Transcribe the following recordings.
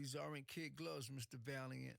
These aren't kid gloves, Mr. Valiant.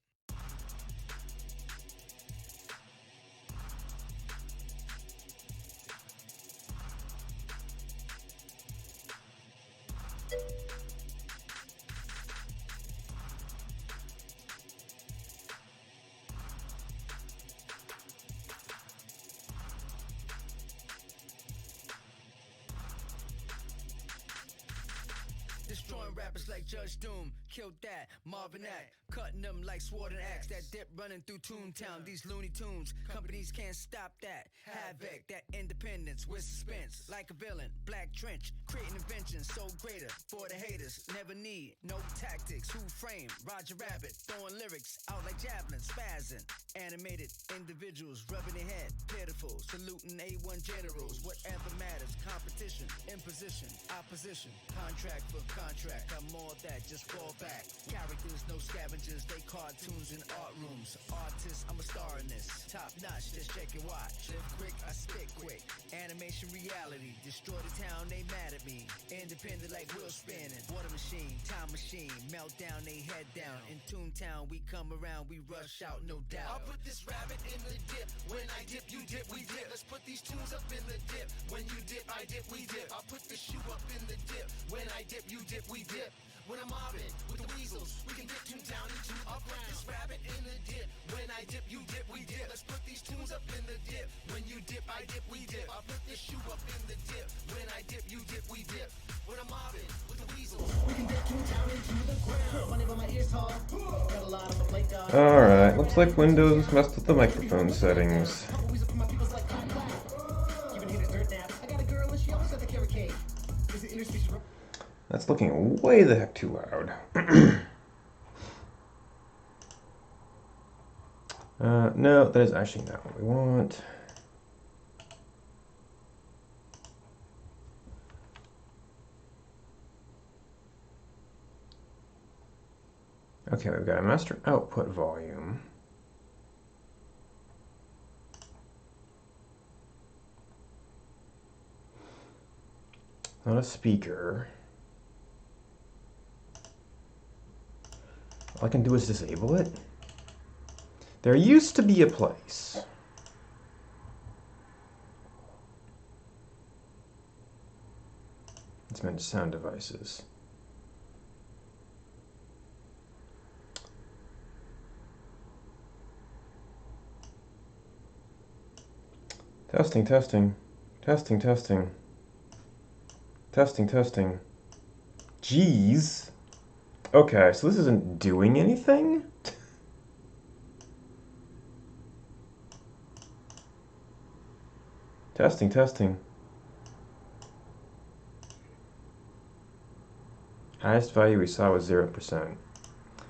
Destroying rappers like Judge Doom, killed that, Marvin Act, cutting them like sword and axe, that dip running through Toontown, these Looney Tunes, companies can't stop that, havoc, that independence with suspense, like a villain, black trench, creating inventions so greater, for the haters, never need, no tactics, who frame, Roger Rabbit, throwing lyrics out like javelins, spazzing, animated individuals, rubbing their head, pitiful, saluting A1 generals, whatever matters, competition, imposition, opposition, contract for contract, I'm more that, just fall back. Characters, no scavengers, they cartoons in art rooms. Artists, I'm a star in this. Top notch, just check and watch. Live quick, I spit quick. Animation reality, destroy the town, they mad at me. Independent like wheel spinning. Water machine, time machine, melt down, they head down. In Toontown, we come around, we rush out, no doubt. I'll put this rabbit in the dip. When I dip, you dip, we dip. Let's put these tunes up in the dip. When you dip, I dip, we dip. I'll put the shoe up in the dip. When I dip, you dip, we dip. When I'm mobbing with the weasels, we can dip Toontown into a put this rabbit in the dip. When I dip, you dip, we dip. Let's put these tunes up in the dip. When you dip, I dip, we dip. I'll put this shoe up in the dip. When I dip, you dip, we dip. When I'm mobbing with the weasels, we can dip Toontown into the ground. Money by my ears tall. Got a lot on the plate, dog. Alright, looks like Windows messed with the microphone settings. That's looking way the heck too loud. No, that is actually not what we want. Okay, we've got a master output volume. Not a speaker. All I can do is disable it. There used to be a place. It's meant sound devices. Testing, testing. Testing, testing. Testing, testing. Jeez. Okay, so this isn't doing anything? Testing, testing. Highest value we saw was 0%.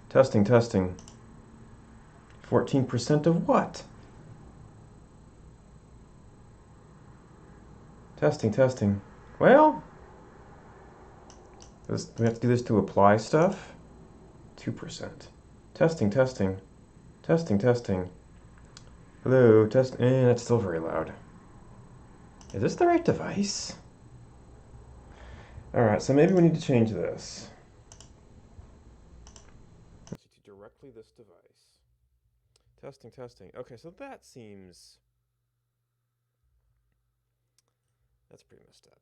Testing, testing. 14% of what? Testing, testing. Well, do we have to do this to apply stuff? 2%. Testing, testing. Testing, testing. Hello, test. That's still very loud. Is this the right device? Alright, so maybe we need to change this. To directly this device. Testing, testing. Okay, so that seems... That's pretty messed up.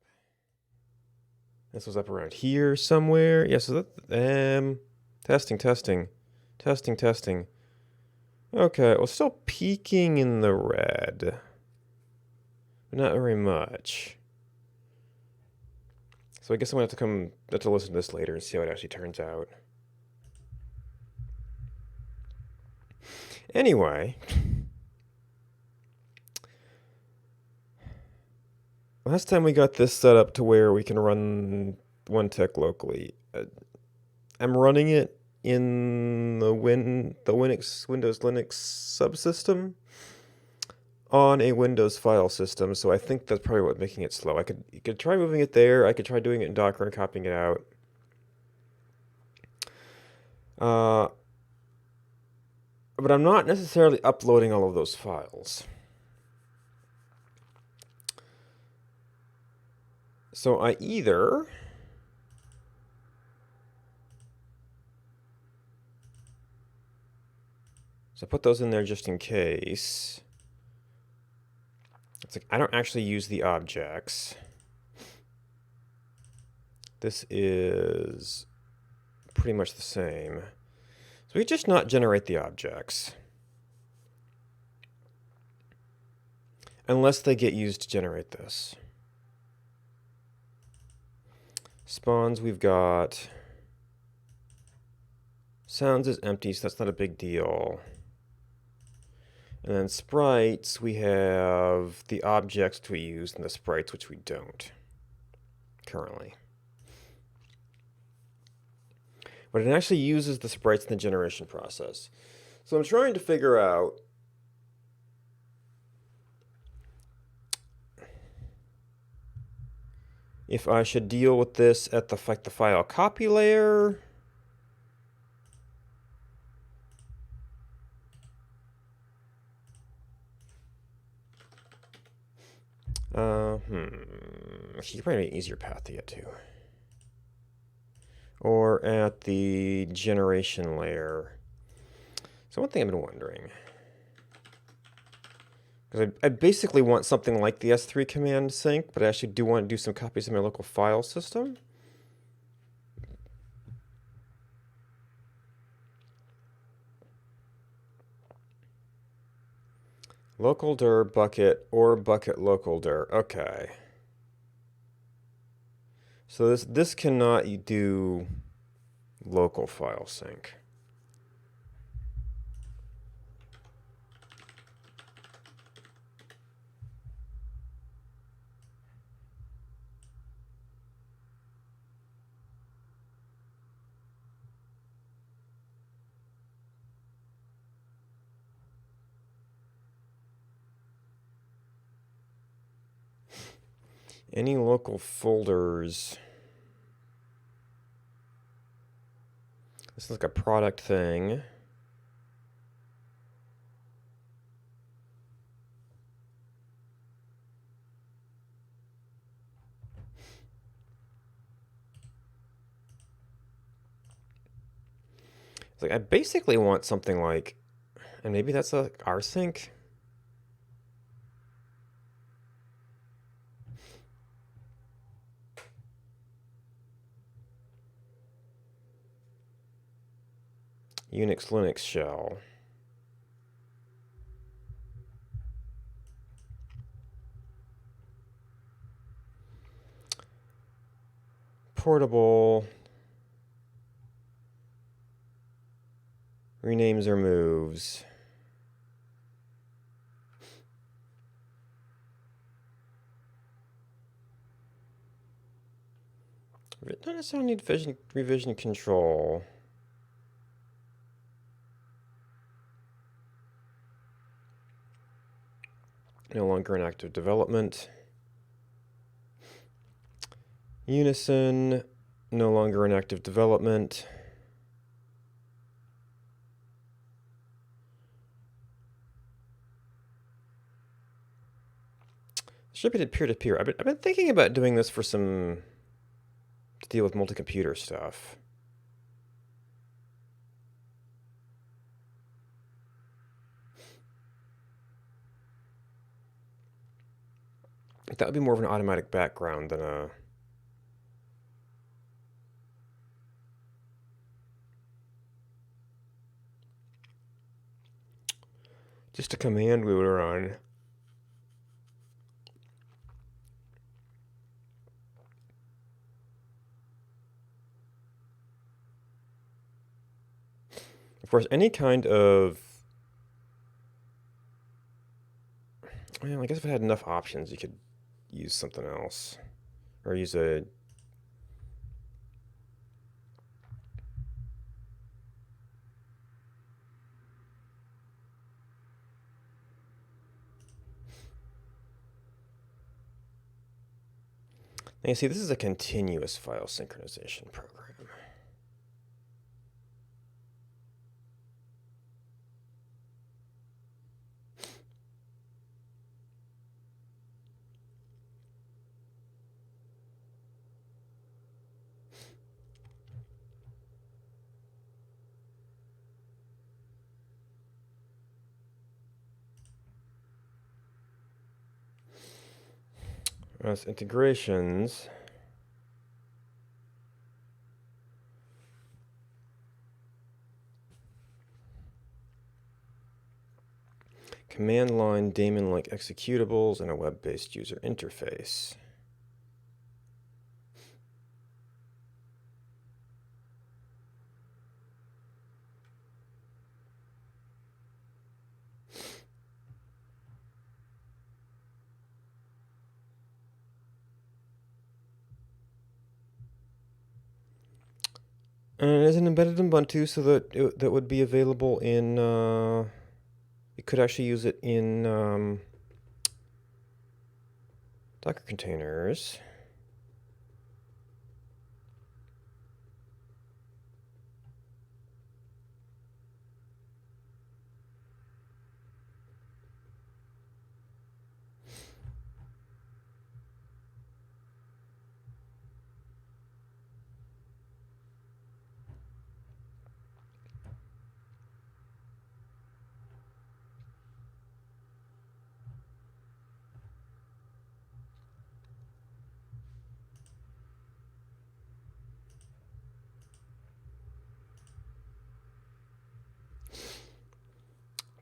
This was up around here somewhere. Yeah, so that... testing, testing. Testing, testing. Okay, well, still peaking in the red. But not very much. So I guess I'm going to have to listen to this later and see how it actually turns out. Anyway. Last time we got this set up to where we can run OneTech locally. I'm running it in the Windows Linux subsystem on a Windows file system, so I think that's probably what's making it slow. You could try moving it there. I could try doing it in Docker and copying it out. But I'm not necessarily uploading all of those files. So I either So I put those in there just in case. It's like I don't actually use the objects. This is pretty much the same. So we just not generate the objects. Unless they get used to generate this. Spawns, we've got sounds is empty, so that's not a big deal. And then sprites, we have the objects we use and the sprites which we don't currently. But it actually uses the sprites in the generation process. So I'm trying to figure out if I should deal with this at the file copy layer. Actually, probably an easier path to get to. Or at the generation layer. So one thing I've been wondering, because I basically want something like the S3 command sync, but I actually do want to do some copies of my local file system. Local dir bucket or bucket local dir. Okay. So this cannot do local file sync. Any local folders. This is like a product thing. It's like I basically want something like, and maybe that's a rsync. Unix Linux shell. Portable. Renames or moves. Don't necessarily need revision control. No longer in active development. Unison, no longer in active development. Distributed peer-to-peer. I've been thinking about doing this for to deal with multi-computer stuff. That would be more of an automatic background than a... just a command we would run. Of course, any kind of... well, I guess if it had enough options, you could use something else. Or use a... now you see, this is a continuous file synchronization program. As integrations. Command line daemon-like executables and a web-based user interface. And it is an embedded Ubuntu, so that that would be available in. You could actually use it in Docker containers.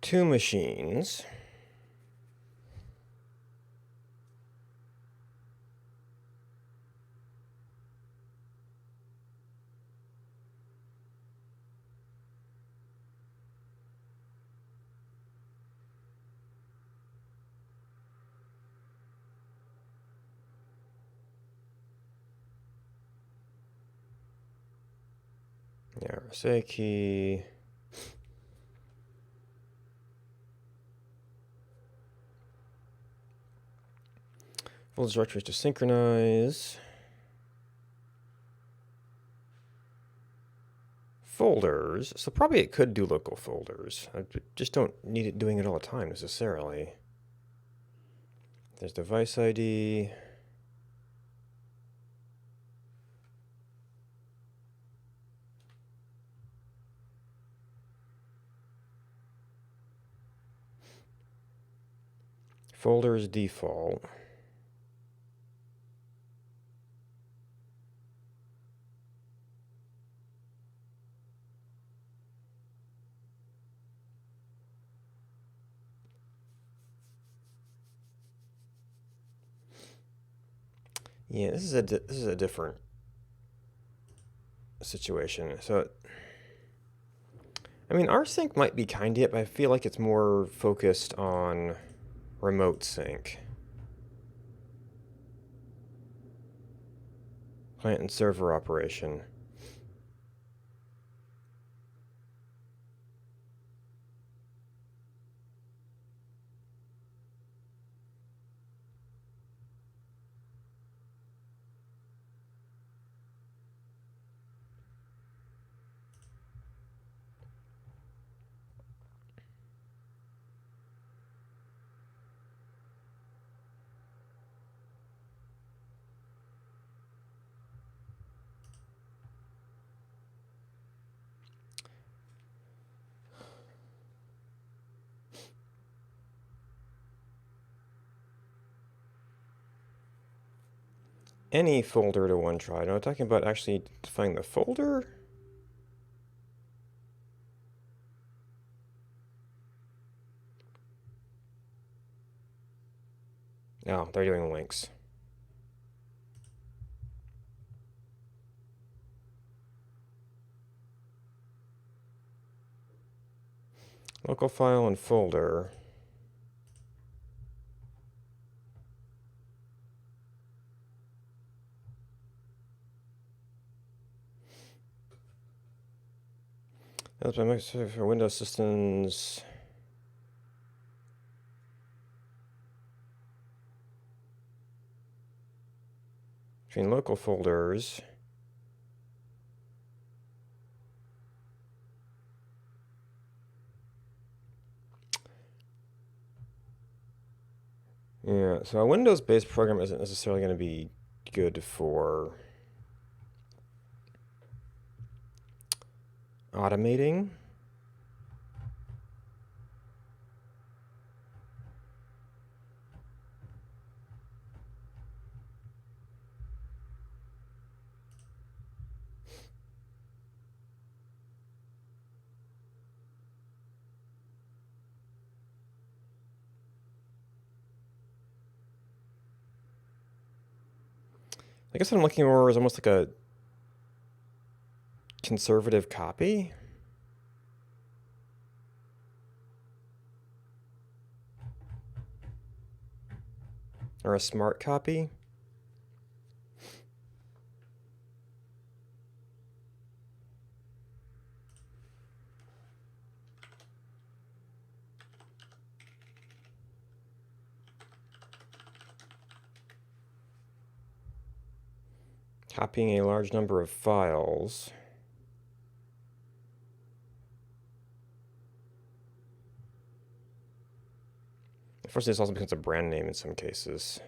Two machines. Yeah, RSA key. Folder directories to synchronize. Folders. So probably it could do local folders. I just don't need it doing it all the time necessarily. There's device ID. Folders default. Yeah, this is a different situation. So, I mean, rsync might be kind of it, but I feel like it's more focused on remote sync. Client and server operation. Any folder to one try. No, I'm talking about actually defining the folder. No, they're doing links. Local file and folder. That's my Microsoft for Windows systems. Between local folders. Yeah, so a Windows-based program isn't necessarily going to be good for automating. I guess what I'm looking for is almost like a conservative copy. Or a smart copy. Copying a large number of files. Unfortunately, this also becomes a brand name in some cases.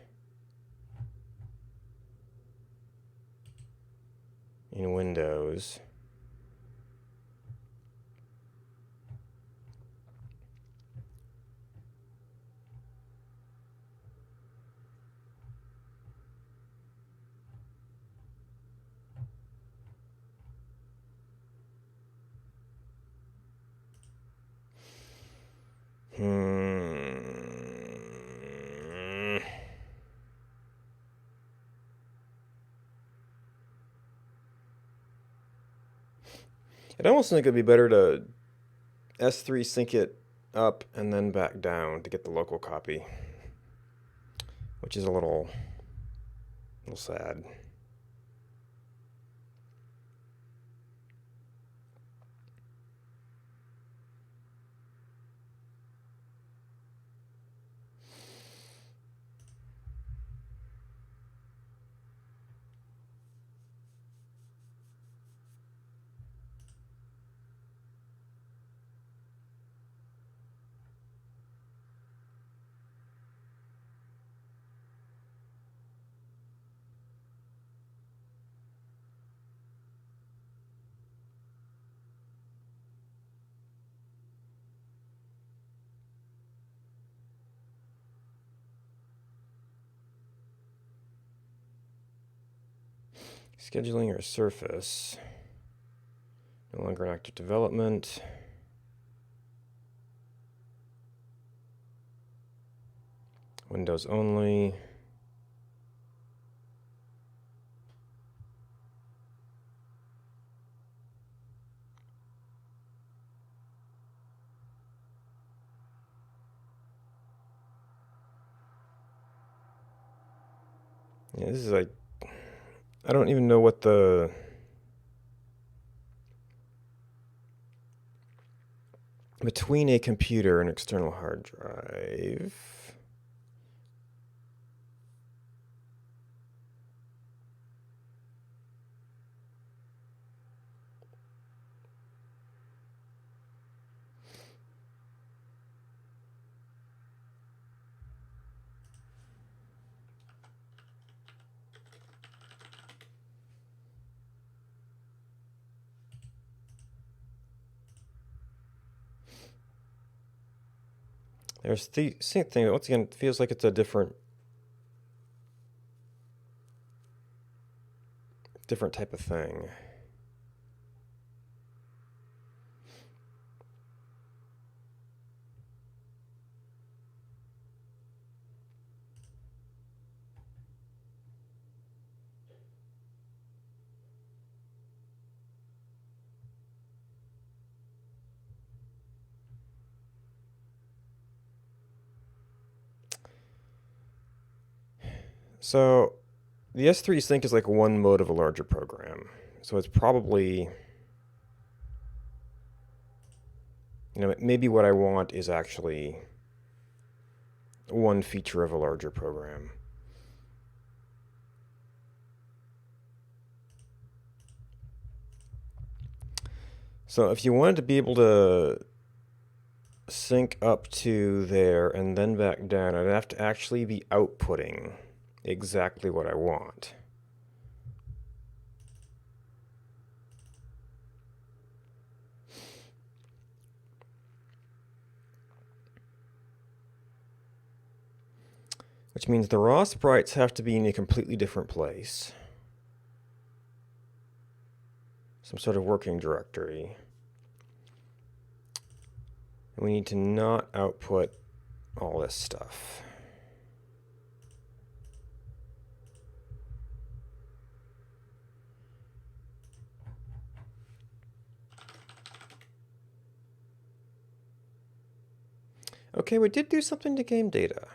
In Windows. I'd almost think it'd be better to S3 sync it up and then back down to get the local copy, which is a little sad. Scheduling your surface. No longer in active development. Windows only. Yeah, this is like, I don't even know what the between a computer and external hard drive. There's the same thing. Once again, it feels like it's a different type of thing. So the S3 sync is like one mode of a larger program. So it's probably, maybe what I want is actually one feature of a larger program. So if you wanted to be able to sync up to there and then back down, I'd have to actually be outputting exactly what I want. Which means the raw sprites have to be in a completely different place. Some sort of working directory. And we need to not output all this stuff. Okay, we did do something to game data.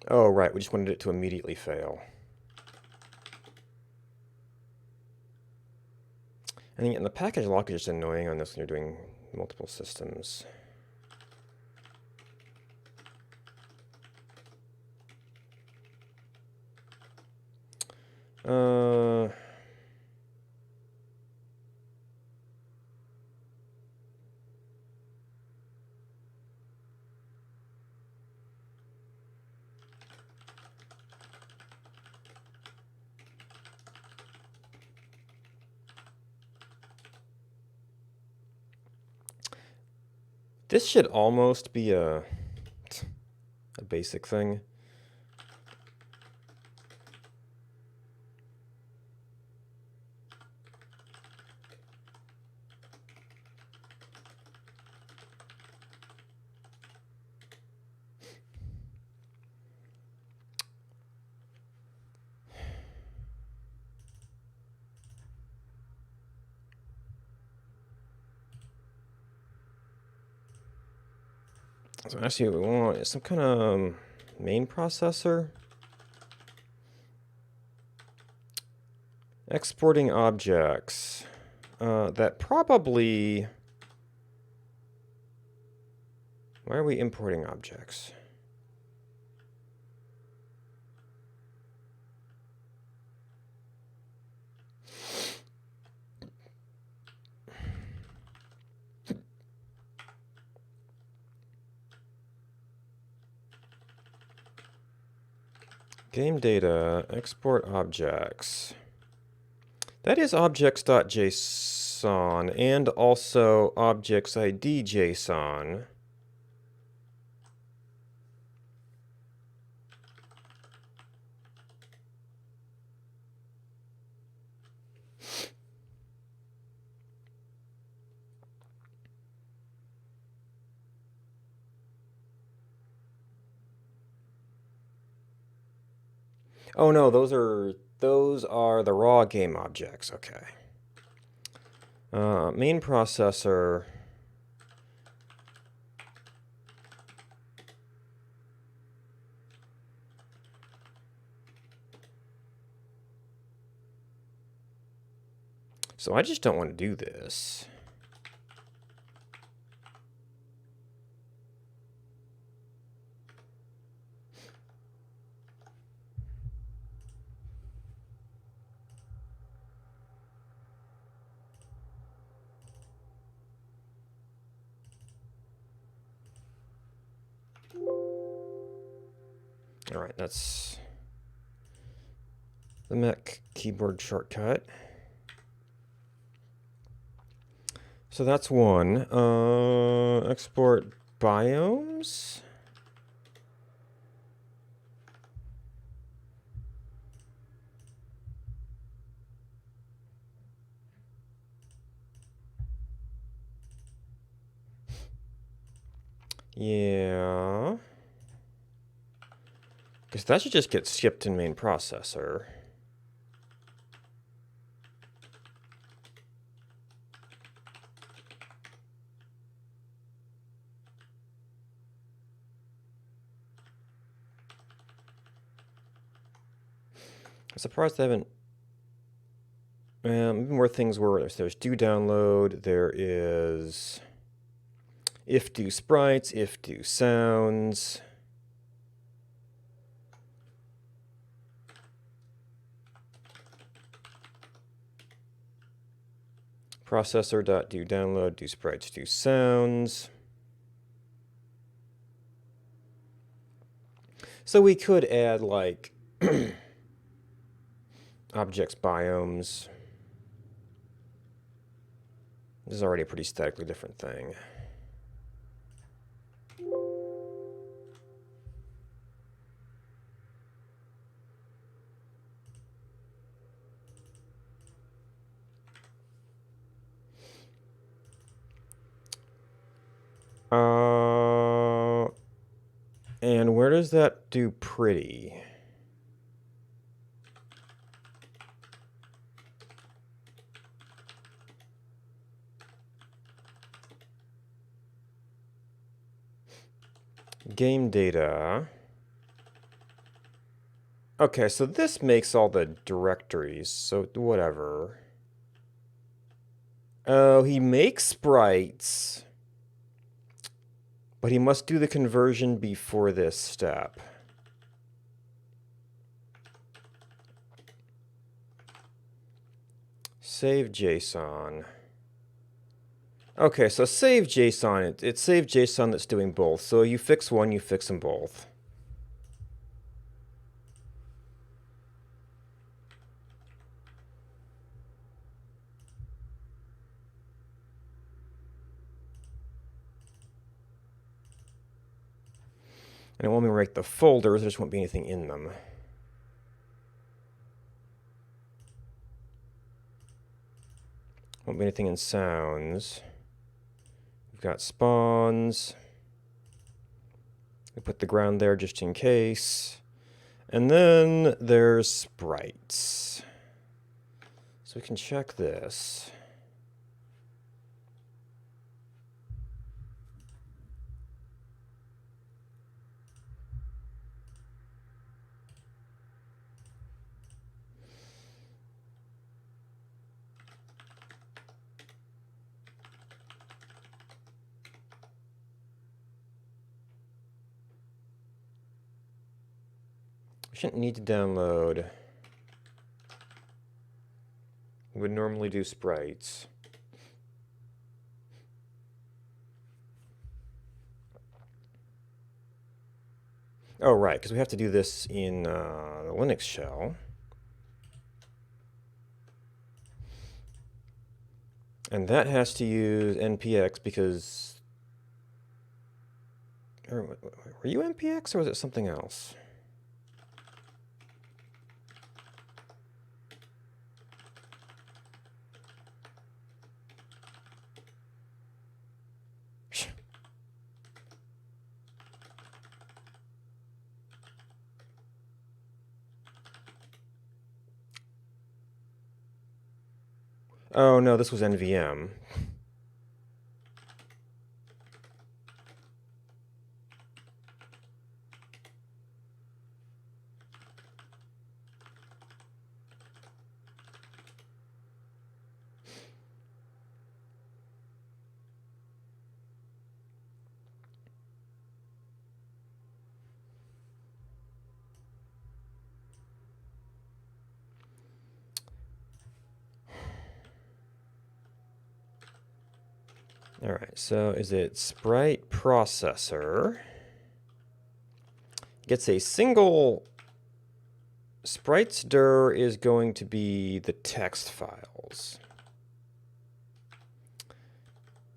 Oh, right, we just wanted it to immediately fail. And the package lock is just annoying on this when you're doing multiple systems. This should almost be a basic thing. So actually what we want is some kind of main processor. Exporting objects. That probably... Why are we importing objects? Game data, export objects. That is objects.json and also objects ID JSON. Oh no, those are the raw game objects. Okay. Main processor. So I just don't want to do this. All right, that's the Mac keyboard shortcut. So that's one. Export biomes. Yeah. Because that should just get skipped in main processor. I'm surprised they haven't. Even where things were, there's do download, there is if do sprites, if do sounds. Processor.do download, do sprites, do sounds. So we could add like objects biomes. This is already a pretty statically different thing. where does that do pretty? Game data. Okay, so this makes all the directories, so whatever. Oh, he makes sprites, but he must do the conversion before this step. Save JSON. Okay, so save JSON. It's save JSON that's doing both. So you fix one, you fix them both. And it won't me write the folders, there just won't be anything in them. Won't be anything in sounds. We've got spawns. We put the ground there just in case. And then there's sprites. So we can check this. Shouldn't need to download. We would normally do sprites. Oh, right, because we have to do this in the Linux shell. And that has to use npx because... were you npx or was it something else? Oh no, this was NVM. All right, so is it sprite processor? Gets a single sprites dir is going to be the text files.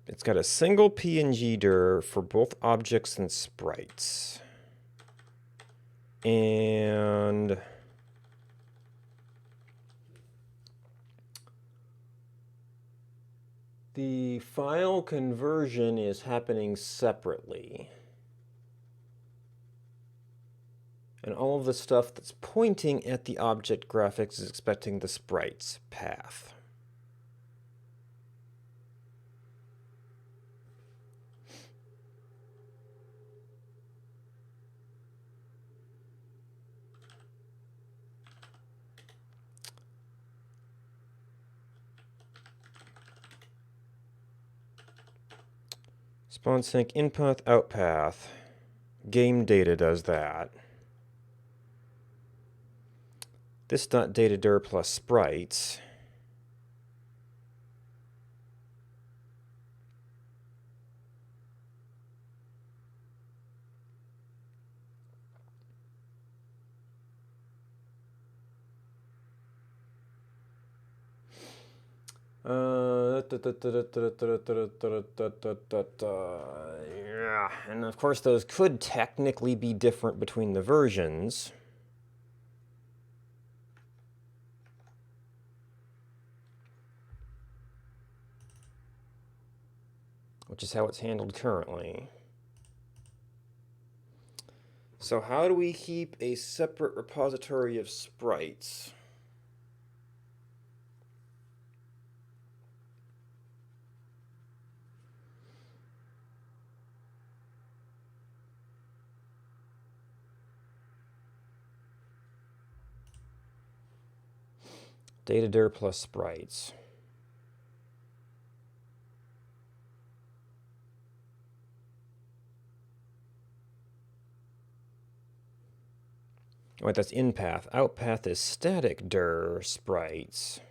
It's got a single PNG dir for both objects and sprites. And the file conversion is happening separately. And all of the stuff that's pointing at the object graphics is expecting the sprites path. Spawn sync in path, out path. Game data does that. This dot data dir plus sprites. Yeah, and of course those could technically be different between the versions. Which is how it's handled currently. So how do we keep a separate repository of sprites? Data-dir plus sprites. Oh, wait, that's in-path. Out-path is static dir sprites.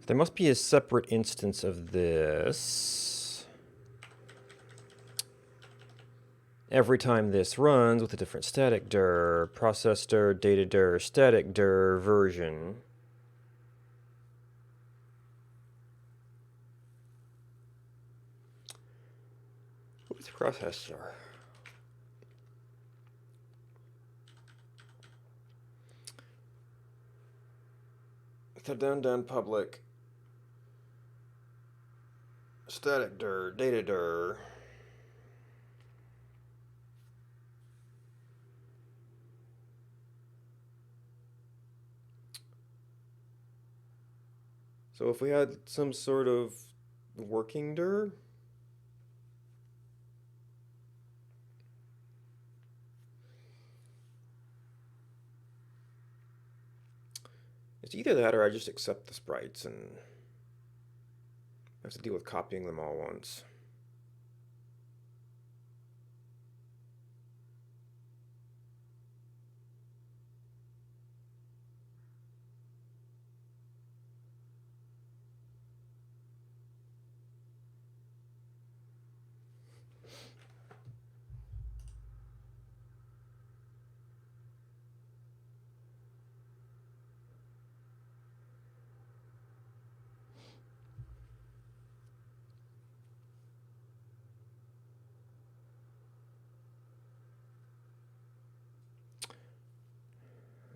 There must be a separate instance of this every time this runs with a different static dir, process dir, data dir, static dir version. What's process dir? So down public. Static dir, data dir. So if we had some sort of working dir, it's either that or I just accept the sprites and have to deal with copying them all once.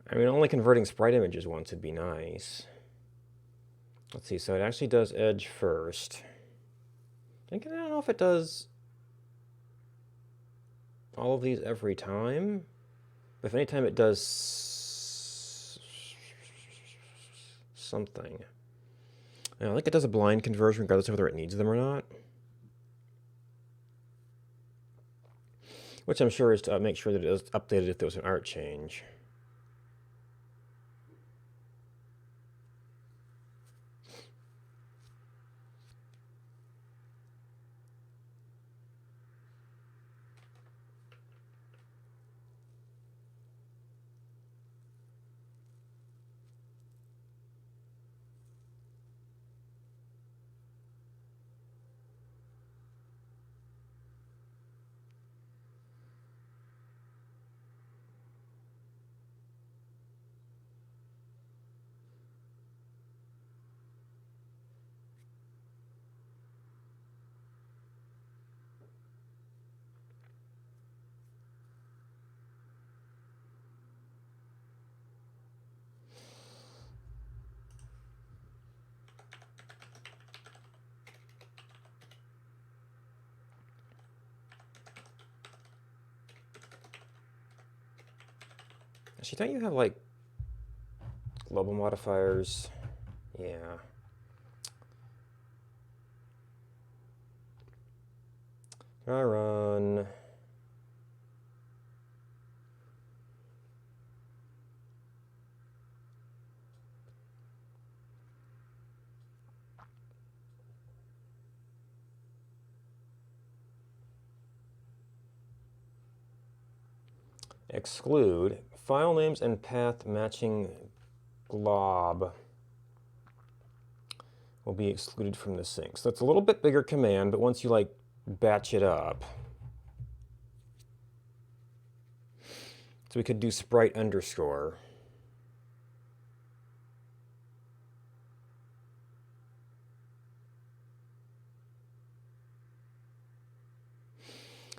I mean, only converting sprite images once would be nice. Let's see, so it actually does edge first. I don't know if it does all of these every time. But if any time it does something. I think it does a blind conversion regardless of whether it needs them or not. Which I'm sure is to make sure that it is updated if there was an art change. Actually, don't you have like global modifiers? Yeah. I run. exclude file names and path matching glob will be excluded from the sync. So that's a little bit bigger command, but once you like batch it up, so we could do sprite underscore.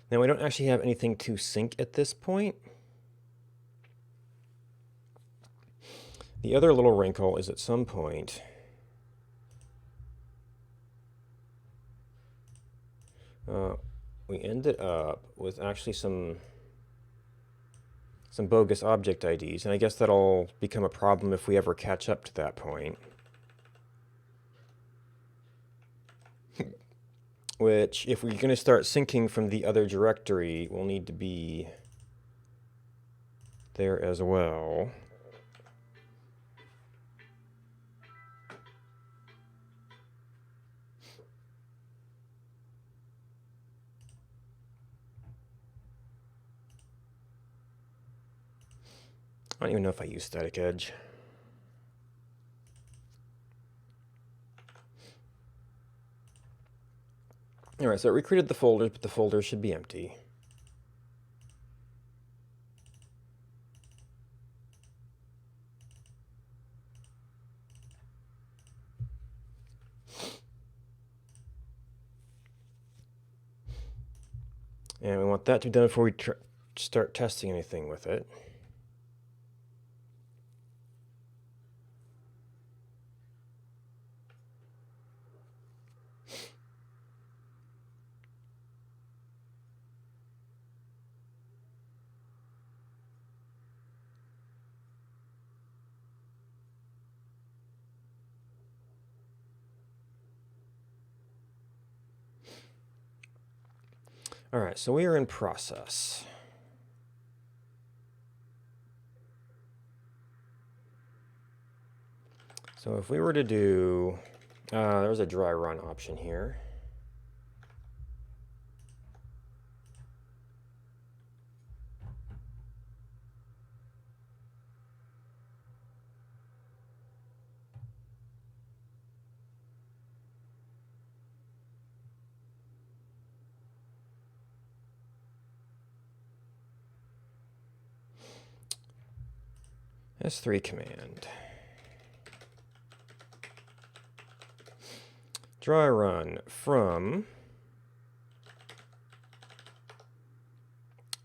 Now we don't actually have anything to sync at this point. The other little wrinkle is at some point we ended up with actually some bogus object IDs, and I guess that'll become a problem if we ever catch up to that point. Which, if we're going to start syncing from the other directory, will need to be there as well. I don't even know if I use static edge. All right, so it recreated the folders, but the folders should be empty. And we want that to be done before we start testing anything with it. All right, so we are in process. So if we were to do, there's a dry run option here. S3 command. Dry run from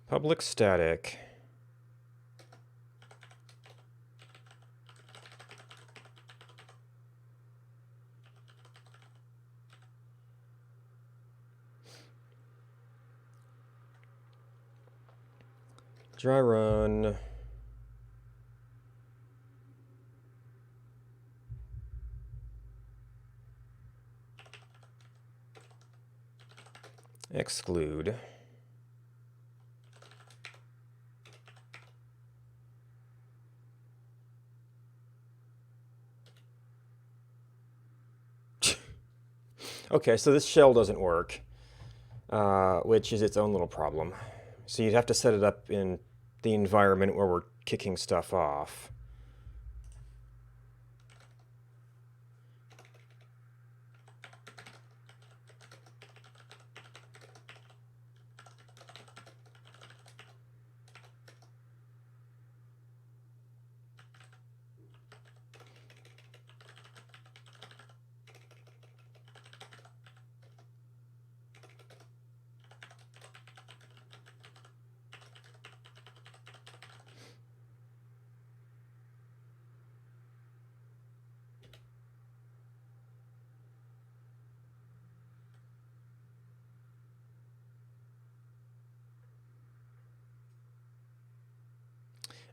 public static dry run exclude okay, so this shell doesn't work, which is its own little problem. So you'd have to set it up in the environment where we're kicking stuff off.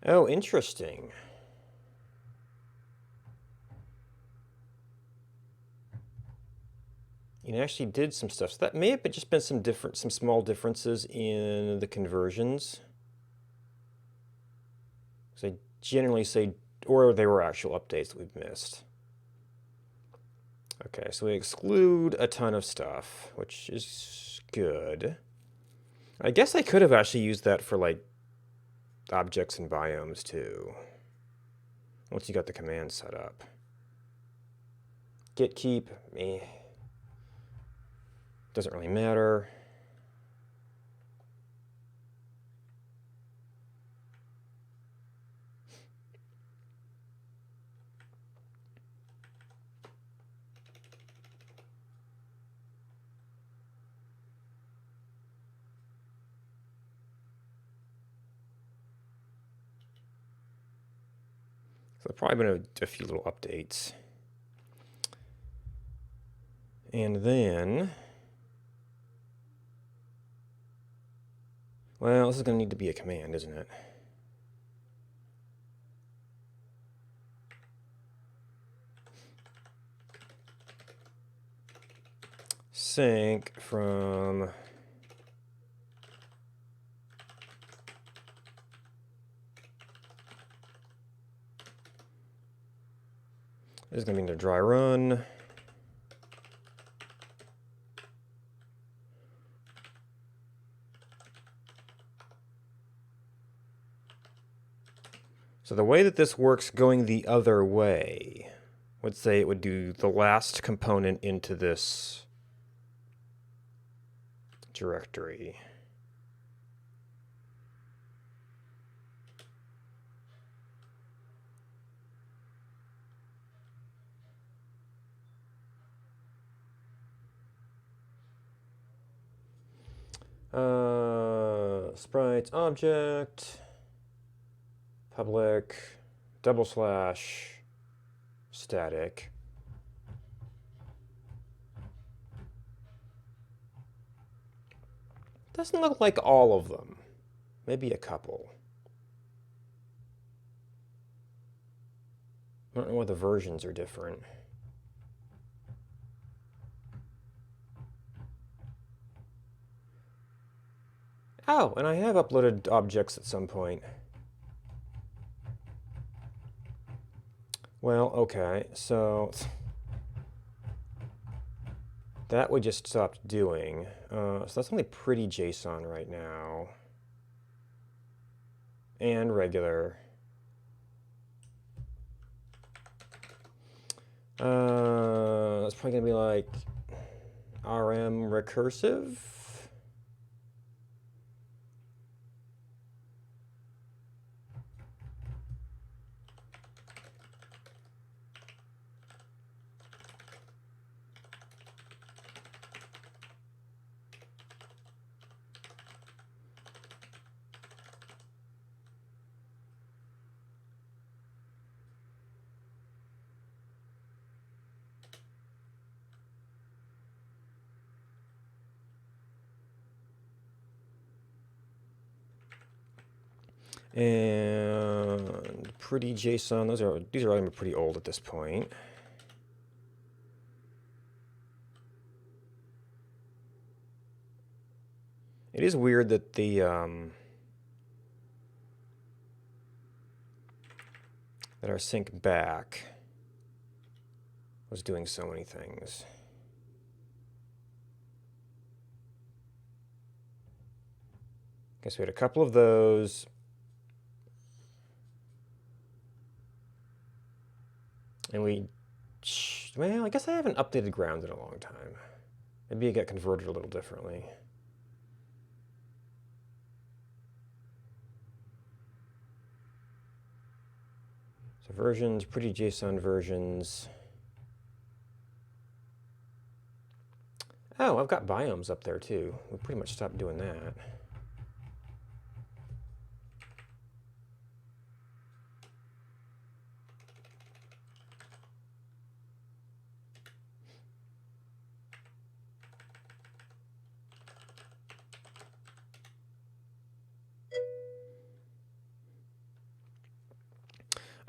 Oh, interesting. It actually did some stuff. So that may have just been some small differences in the conversions. So I generally say, or they were actual updates that we've missed. Okay, so we exclude a ton of stuff, which is good. I guess I could have actually used that for like objects and biomes too. Once you got the command set up. Git keep, doesn't really matter. So probably been a few little updates. And then, well, this is going to need to be a command, isn't it? Sync from this is going to be in a dry run. So the way that this works going the other way, let's say it would do the last component into this directory. Sprites object, public, / static. Doesn't look like all of them. Maybe a couple. I don't know why the versions are different. Oh, and I have uploaded objects at some point. Well, okay, so that we just stopped doing. So that's only pretty JSON right now. And regular. That's probably gonna be like RM recursive. And pretty JSON. These are all pretty old at this point. It is weird that the that our sync back was doing so many things. Guess we had a couple of those. And well, I guess I haven't updated ground in a long time. Maybe it got converted a little differently. So versions, pretty JSON versions. Oh, I've got biomes up there too. We pretty much stopped doing that.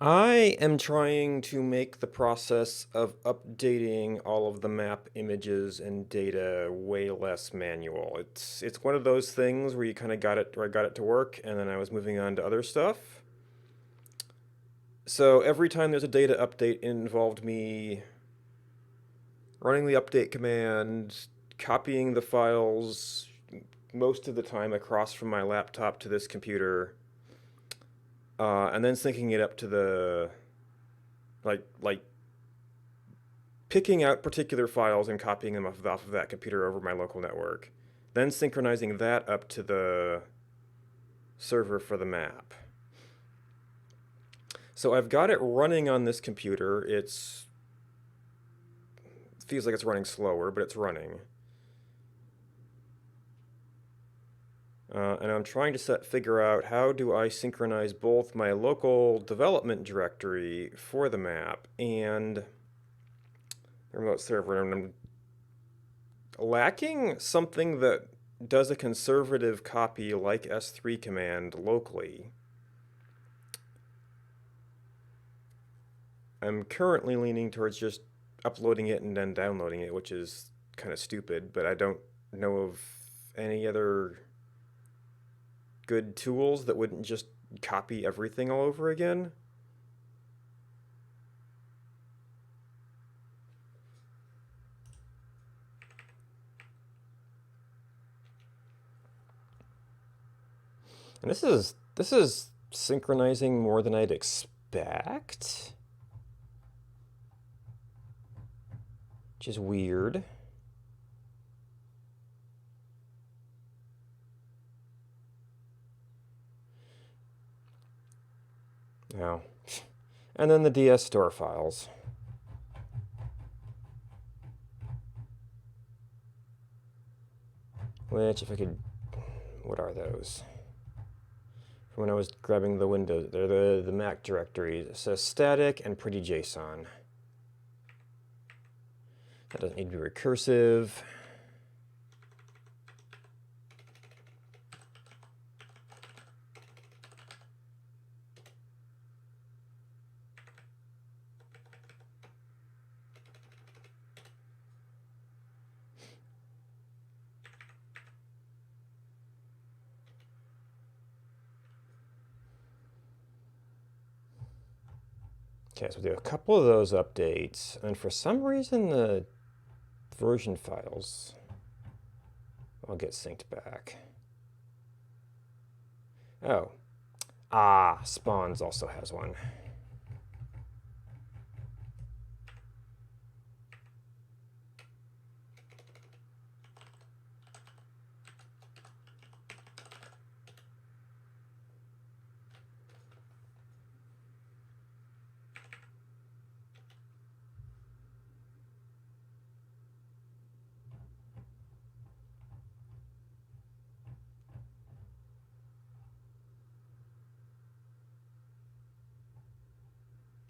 I am trying to make the process of updating all of the map images and data way less manual. It's one of those things where you kind of got it to work, and then I was moving on to other stuff. So every time there's a data update, it involved me running the update command, copying the files most of the time across from my laptop to this computer, and then syncing it up to the, like picking out particular files and copying them off of that computer over my local network, then synchronizing that up to the server for the map. So I've got it running on this computer. It feels like it's running slower, but it's running. And I'm trying to figure out how do I synchronize both my local development directory for the map and the remote server. And I'm lacking something that does a conservative copy like S3 command locally. I'm currently leaning towards just uploading it and then downloading it, which is kind of stupid, but I don't know of any other good tools that wouldn't just copy everything all over again. And this is synchronizing more than I'd expect, which is weird. Yeah. And then the DS store files. Which, if I could, what are those? From when I was grabbing the Windows, they're the Mac directory. It says static and pretty JSON. That doesn't need to be recursive. Okay, so we'll do a couple of those updates, and for some reason the version files will get synced back. Oh. Spawns also has one.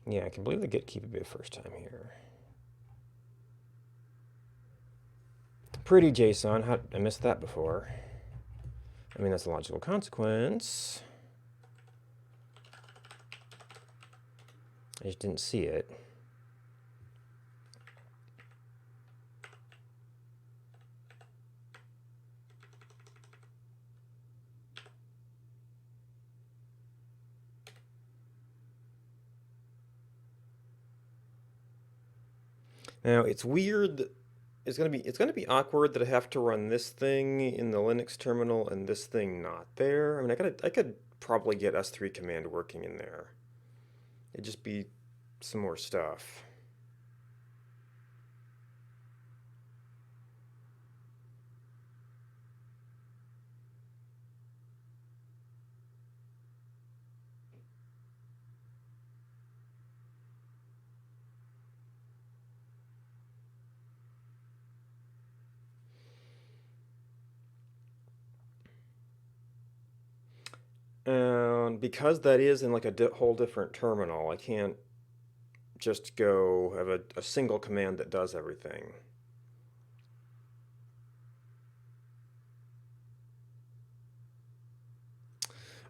Yeah, I can believe the get keep a bit first time here. Pretty JSON. How I missed that before. I mean, that's a logical consequence. I just didn't see it. Now it's weird. It's gonna be awkward that I have to run this thing in the Linux terminal and this thing not there. I mean, I could probably get S3 command working in there. It'd just be some more stuff. And because that is in like a whole different terminal, I can't just go have a single command that does everything.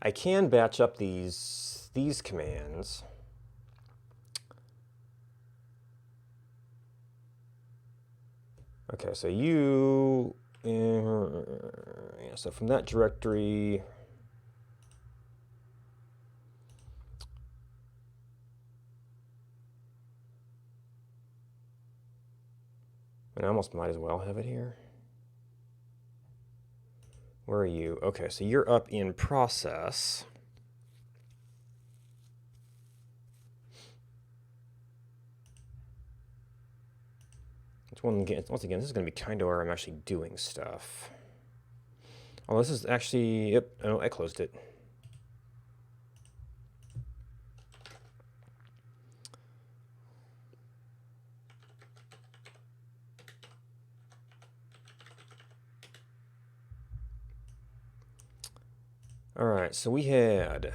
I can batch up these commands. Okay, so yeah, so from that directory, I almost might as well have it here. Where are you? Okay, so you're up in process. Once again, this is going to be kind of where I'm actually doing stuff. Oh, this is actually, yep, oh, I closed it. All right, so we had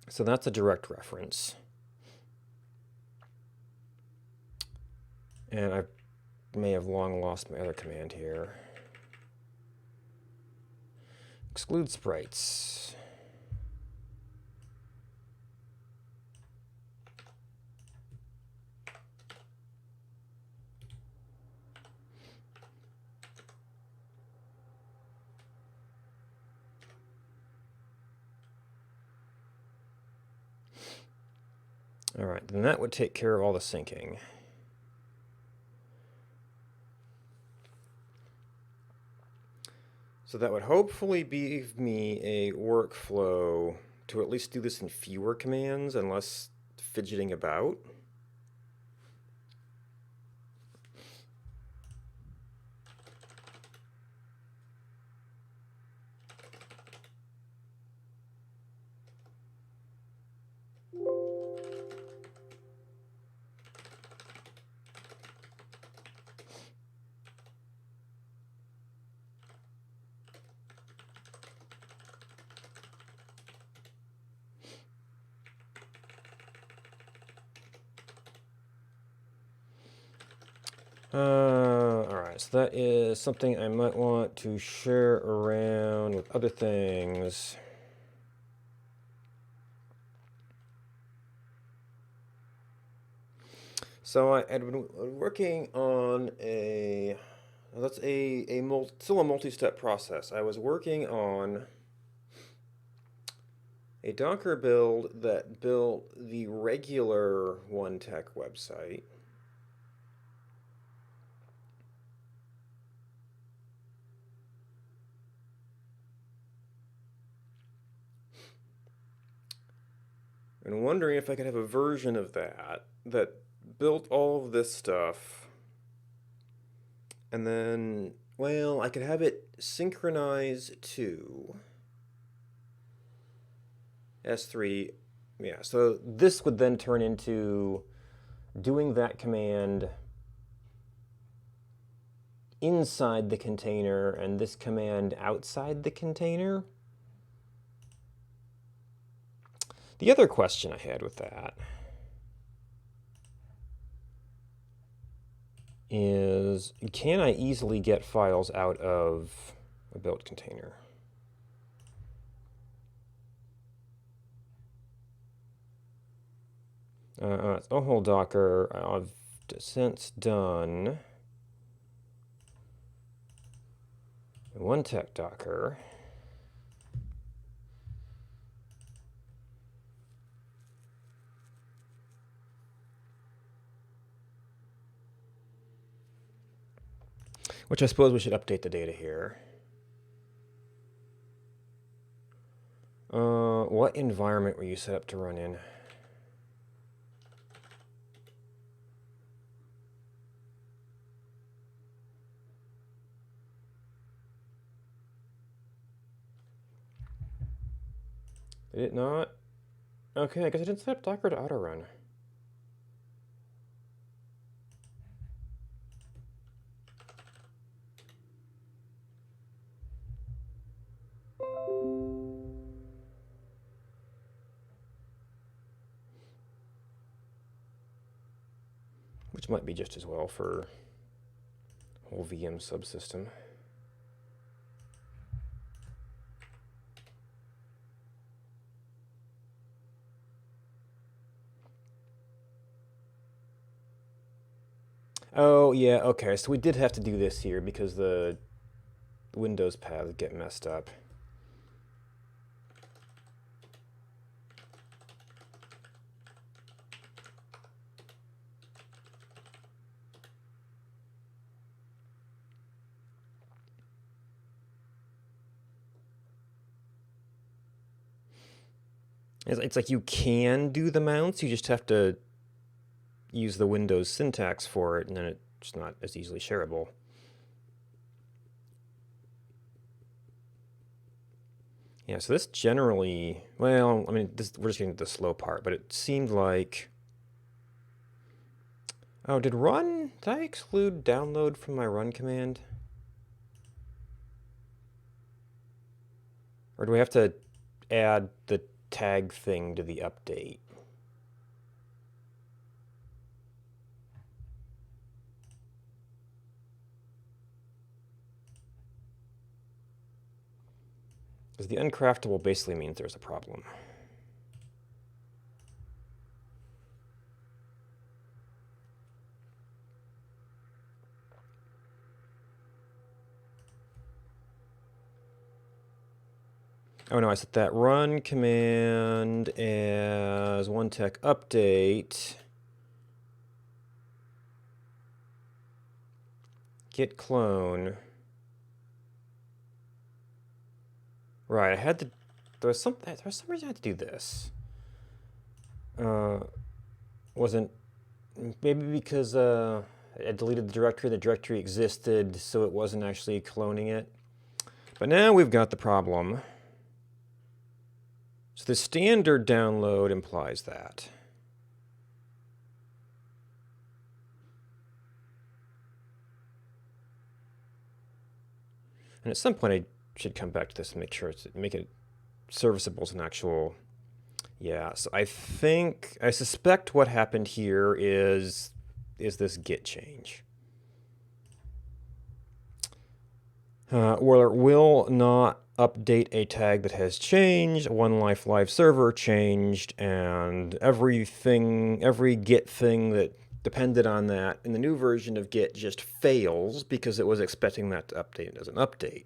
so that's a direct reference. And I may have long lost my other command here. Exclude sprites. All right, then that would take care of all the syncing. So that would hopefully give me a workflow to at least do this in fewer commands and less fidgeting about. All right, so that is something I might want to share around with other things. So I'd been working on that's still a multi-step process. I was working on a Docker build that built the regular OneTech website. And wondering if I could have a version of that built all of this stuff. And then, well, I could have it synchronize to S3. Yeah, so this would then turn into doing that command inside the container and this command outside the container. The other question I had with that is, can I easily get files out of a built container? Oh, hold Docker. I've since done OneTech Docker. Which I suppose we should update the data here. What environment were you set up to run in? Did it not? Okay, I guess I didn't set up Docker to auto-run. Which might be just as well for whole VM subsystem. Oh, yeah, okay, so we did have to do this here because the Windows paths get messed up. It's like you can do the mounts, you just have to use the Windows syntax for it, and then it's not as easily shareable. Yeah, so this generally, well, I mean, we're just getting to the slow part, but it seemed like, oh, did I exclude download from my run command? Or do we have to add the tag thing to the update? Because the uncraftable basically means there's a problem. Oh no, I set that run command as one tech update. Git clone. Right, I had to. There was some reason I had to do this. Wasn't maybe because I deleted the directory existed, so it wasn't actually cloning it. But now we've got the problem. So the standard download implies that. And at some point I should come back to this and make it serviceable as an actual. Yeah, so I suspect what happened here is this git change. Where it will not update a tag that has changed, one live server changed, and every git thing that depended on that in the new version of git just fails because it was expecting that to update as an update.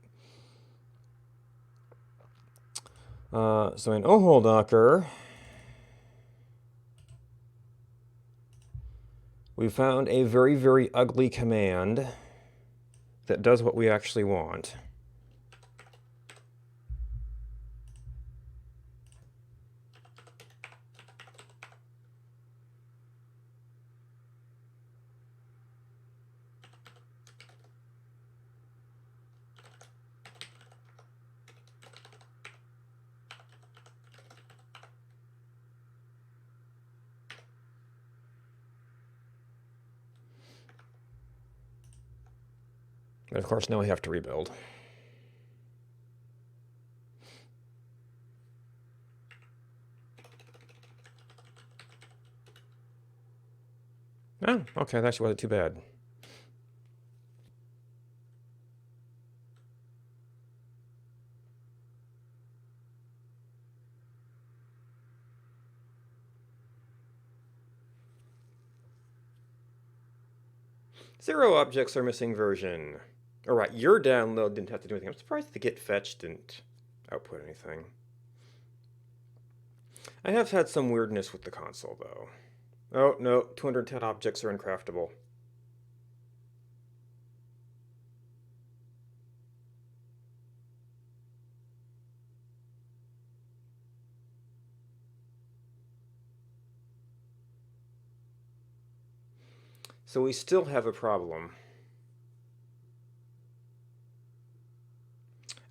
So in ohel docker, we found a very, very ugly command that does what we actually want. And of course, now we have to rebuild. Oh, okay, that actually wasn't too bad. Zero objects are missing version. All right, your download didn't have to do anything. I'm surprised the git fetch didn't output anything. I have had some weirdness with the console, though. Oh, no, 210 objects are uncraftable. So we still have a problem.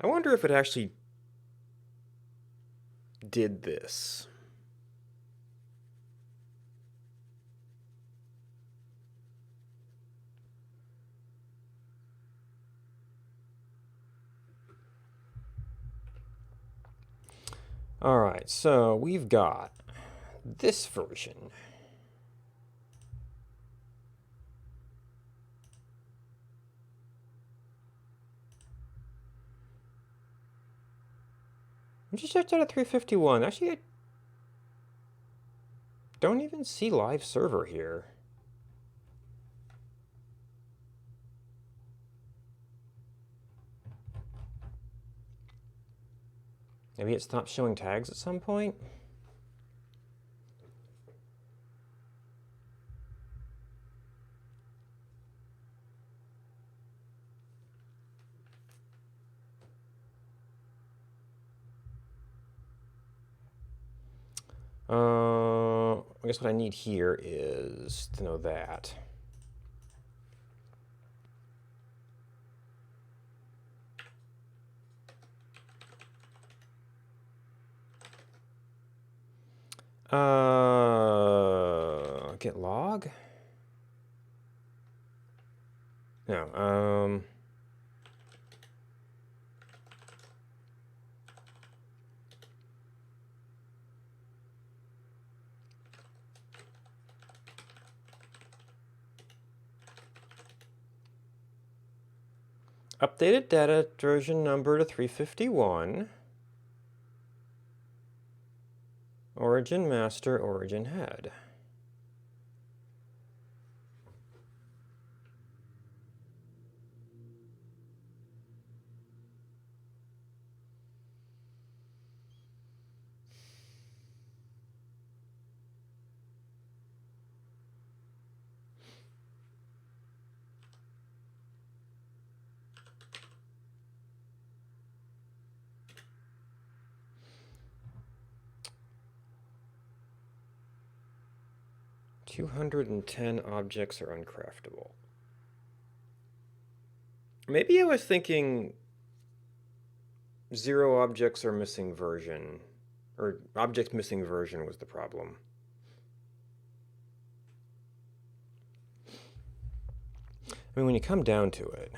I wonder if it actually did this. All right, so we've got this version. I'm just checked out at 351. Actually, I don't even see live server here. Maybe it stopped showing tags at some point? I guess what I need here is to know that. Get log? No, updated data version number to 351. Origin master, origin head. $210 objects are uncraftable. Maybe I was thinking 0 objects are missing version, or objects missing version was the problem. I mean, when you come down to it,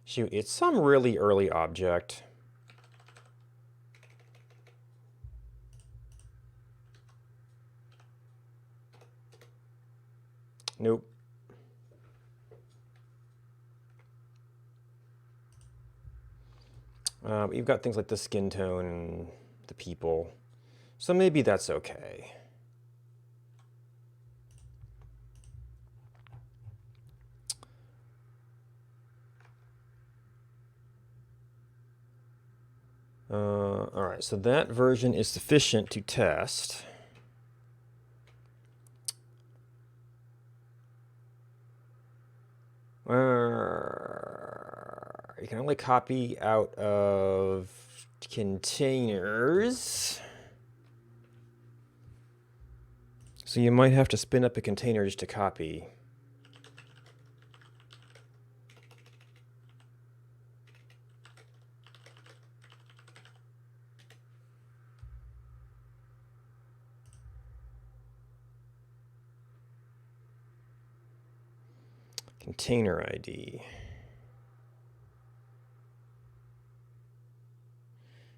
shoot, it's some really early object. Nope. You've got things like the skin tone and the people, so maybe that's okay. All right, so that version is sufficient to test. You can only copy out of containers. So you might have to spin up a container just to copy. Container ID.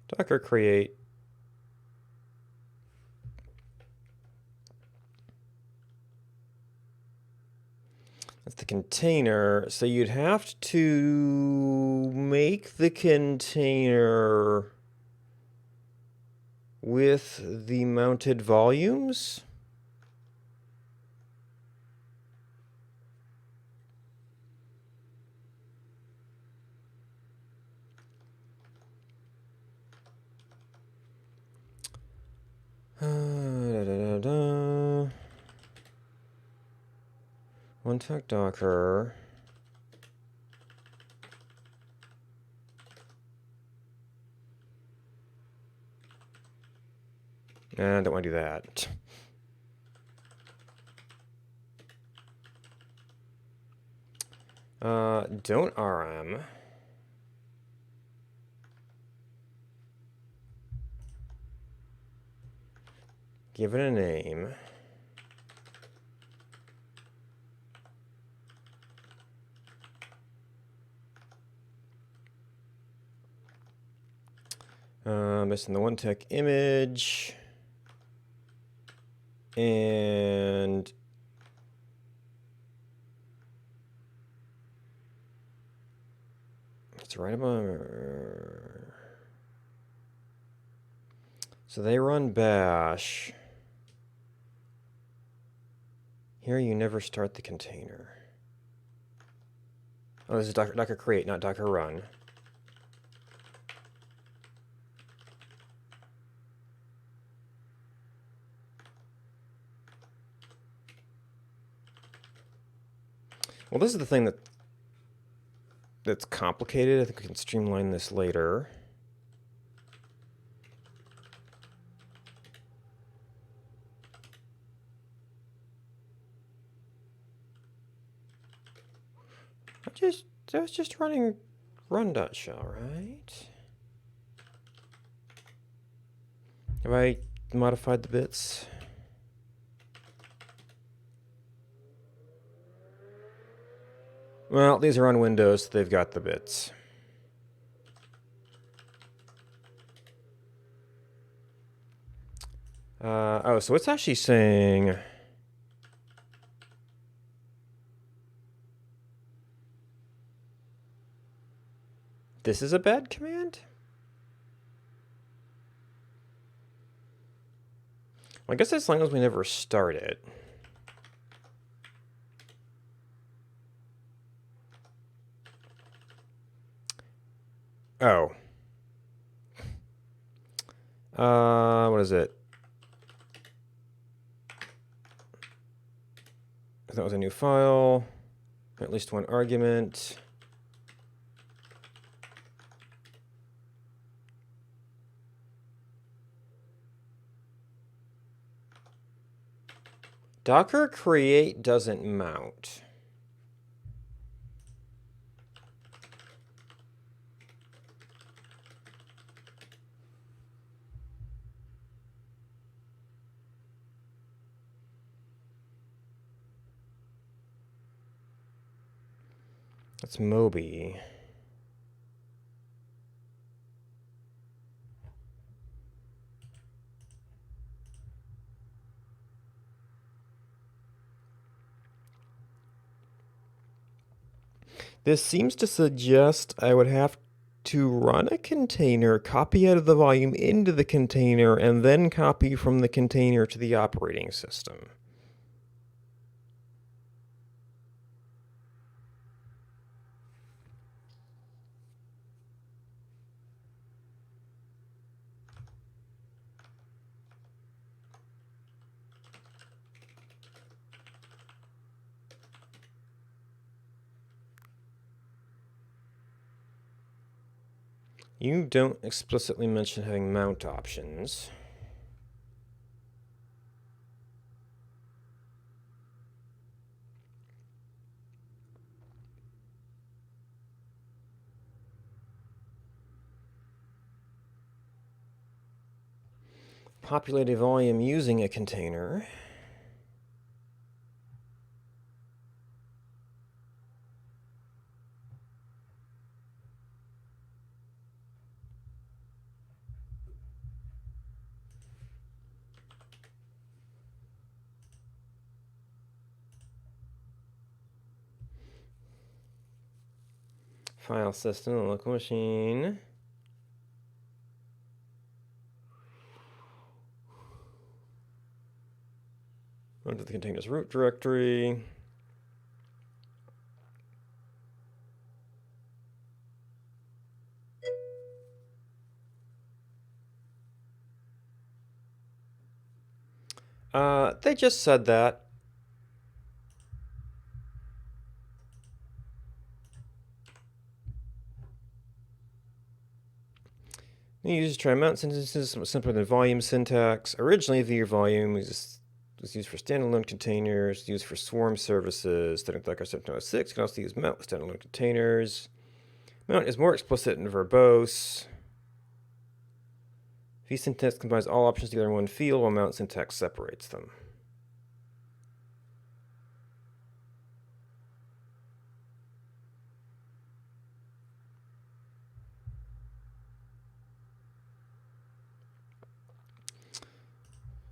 Docker create. That's the container. So you'd have to make the container with the mounted volumes. One tech Docker. I don't want to do that. Don't RM. Give it a name. Missing the one tech image. And it's right above. So they run bash. Here you never start the container. Oh, this is Docker create, not Docker run. Well, this is the thing that's complicated. I think we can streamline this later. I was just running run.shell, right? Have I modified the bits? Well, these are on Windows, so they've got the bits. Oh, so it's actually saying... This is a bad command? Well, I guess as long as we never start it. Oh. What is it? That was a new file. At least one argument. Docker create doesn't mount. That's Moby. This seems to suggest I would have to run a container, copy out of the volume into the container, and then copy from the container to the operating system. You don't explicitly mention having mount options. Populate a volume using a container. File system, local machine. Under the container's root directory. They just said that. The user try mount sentences simpler than volume syntax. Originally, the volume was used for standalone containers, used for swarm services. Docker 706 can also use mount with standalone containers. Mount is more explicit and verbose. vsyntax combines all options together in one field, while mount syntax separates them.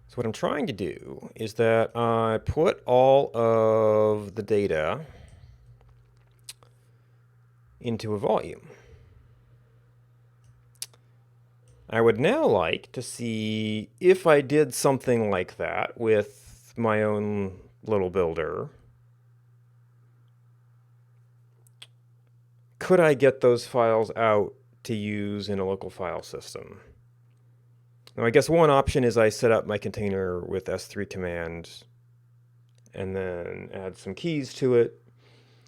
So what I'm trying to do is that I put all of the data into a volume. I would now like to see if I did something like that with my own little builder. Could I get those files out to use in a local file system? Now, I guess one option is I set up my container with S3 command and then add some keys to it.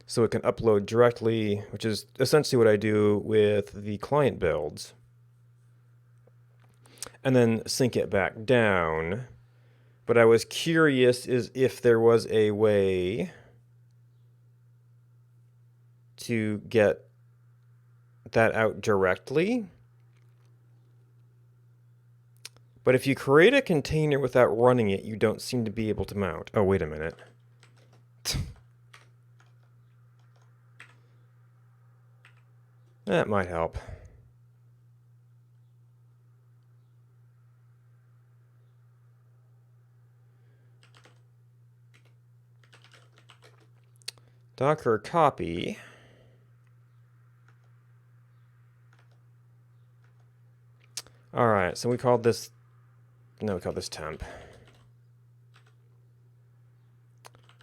so it can upload directly, which is essentially what I do with the client builds, and then sync it back down. But I was curious if there was a way to get that out directly. But if you create a container without running it, you don't seem to be able to mount. Oh, wait a minute. That might help. Docker copy. All right, so we called this, no, we called this temp.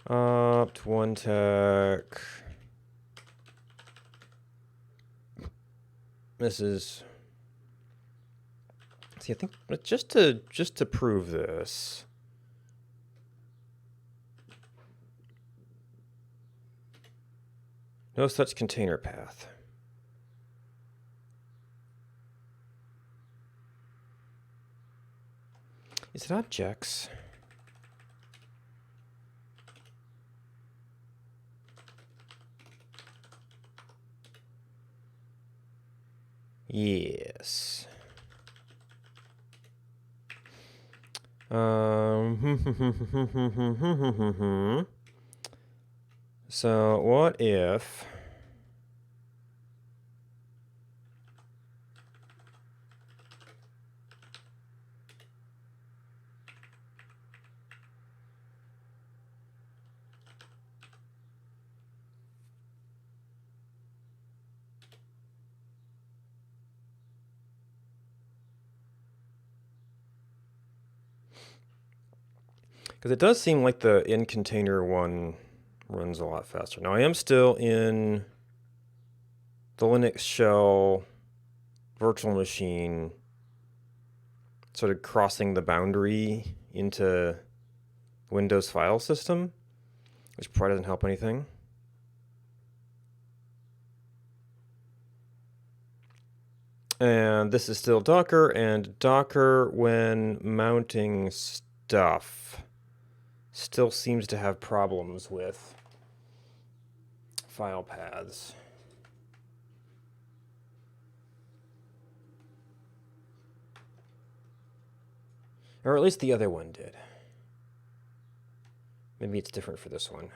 Opt one tech. This is, see, I think just to prove this. No such container path. Is it objects? Yes. So what if because it does seem like the in container one runs a lot faster. Now I am still in the Linux shell virtual machine, sort of crossing the boundary into Windows file system, which probably doesn't help anything. And this is still Docker, and Docker, when mounting stuff, still seems to have problems with file paths. Or at least the other one did. Maybe it's different for this one.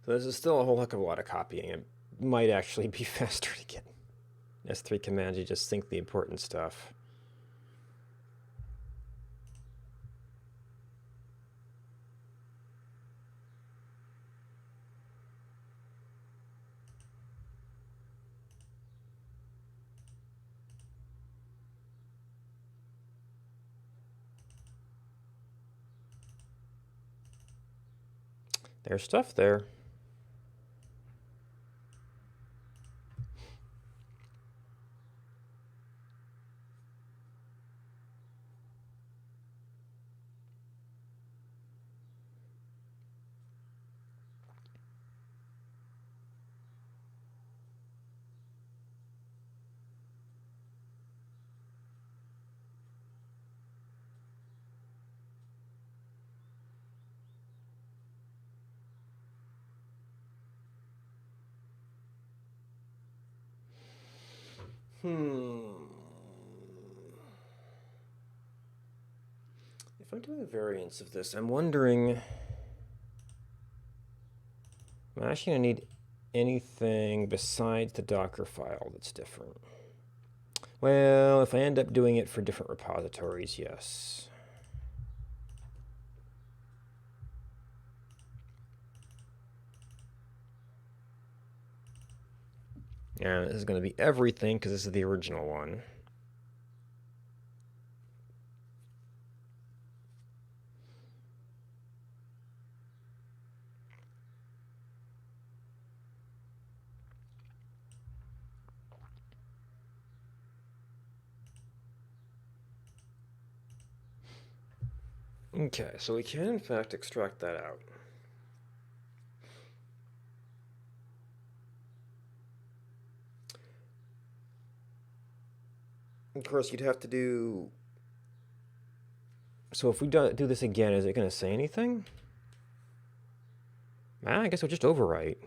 So this is still a whole heck of a lot of copying. It might actually be faster to get S3 commands. You just sync the important stuff. There's stuff there. If I'm doing a variance of this, I'm wondering, am I actually going to need anything besides the Docker file that's different? Well, if I end up doing it for different repositories, yes. And this is going to be everything because this is the original one. Okay, so we can in fact extract that out. Of course, you'd have to do... So if we do this again, is it going to say anything? I guess we'll just overwrite.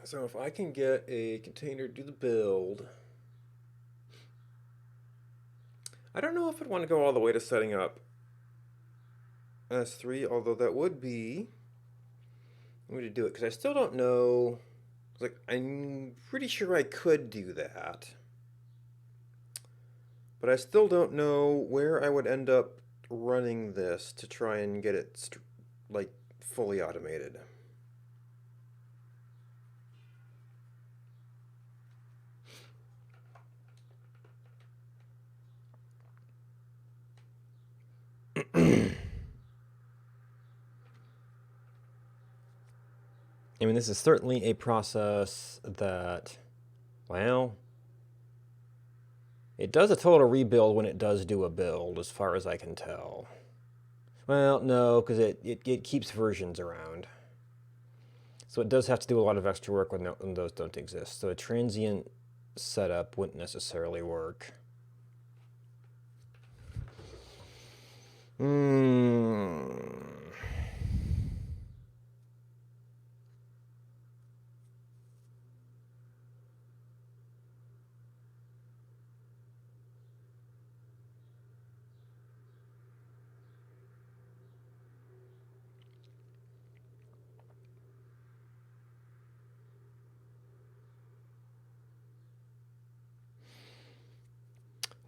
So if I can get a container to do the build, I don't know if I'd want to go all the way to setting up S3, although that would be a way to do it, because I still don't know. Like, I'm pretty sure I could do that, but I still don't know where I would end up running this to try and get it like fully automated. I mean, this is certainly a process that, well, it does a total rebuild when it does do a build, as far as I can tell. Well, no, because it keeps versions around. So it does have to do a lot of extra work when those don't exist. So a transient setup wouldn't necessarily work.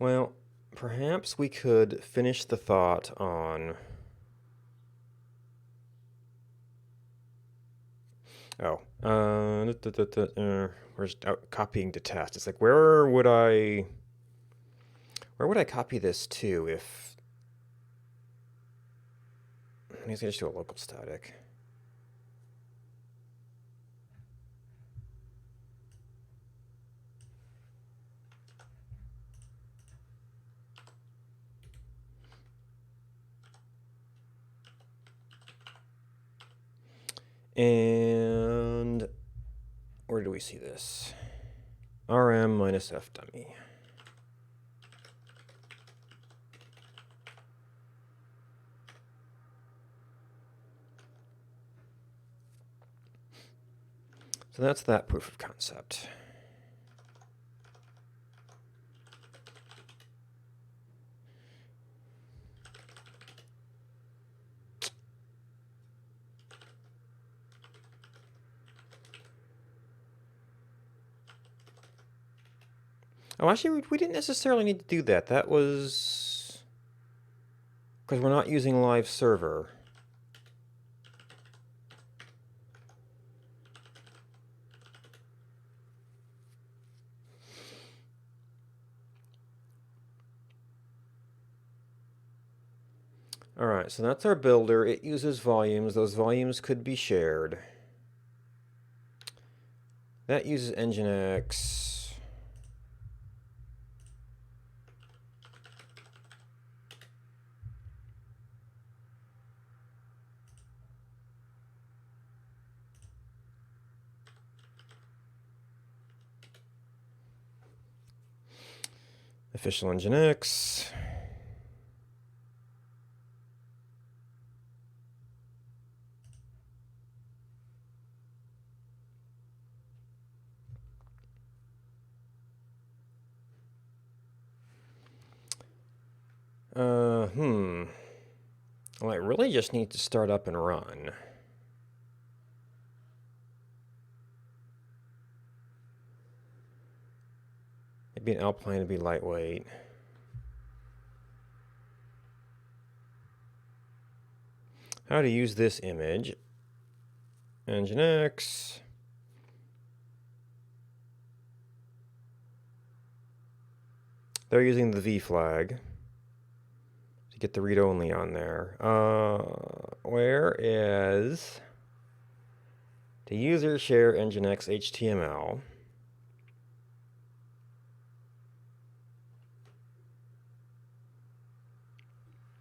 Well, perhaps we could finish the thought on... where's copying to test? It's like, where would I copy this to if... I guess I just do a local static. And where do we see this? RM minus F dummy. So that's that proof of concept. Oh, actually, we didn't necessarily need to do that. That was because we're not using live server. All right, so that's our builder. It uses volumes. Those volumes could be shared. That uses Nginx. Official Nginx. Well, I really just need to start up and run. Maybe an Alpine would be lightweight. How to use this image. Nginx. They're using the V flag to get the read-only on there. Where is the user share Nginx HTML?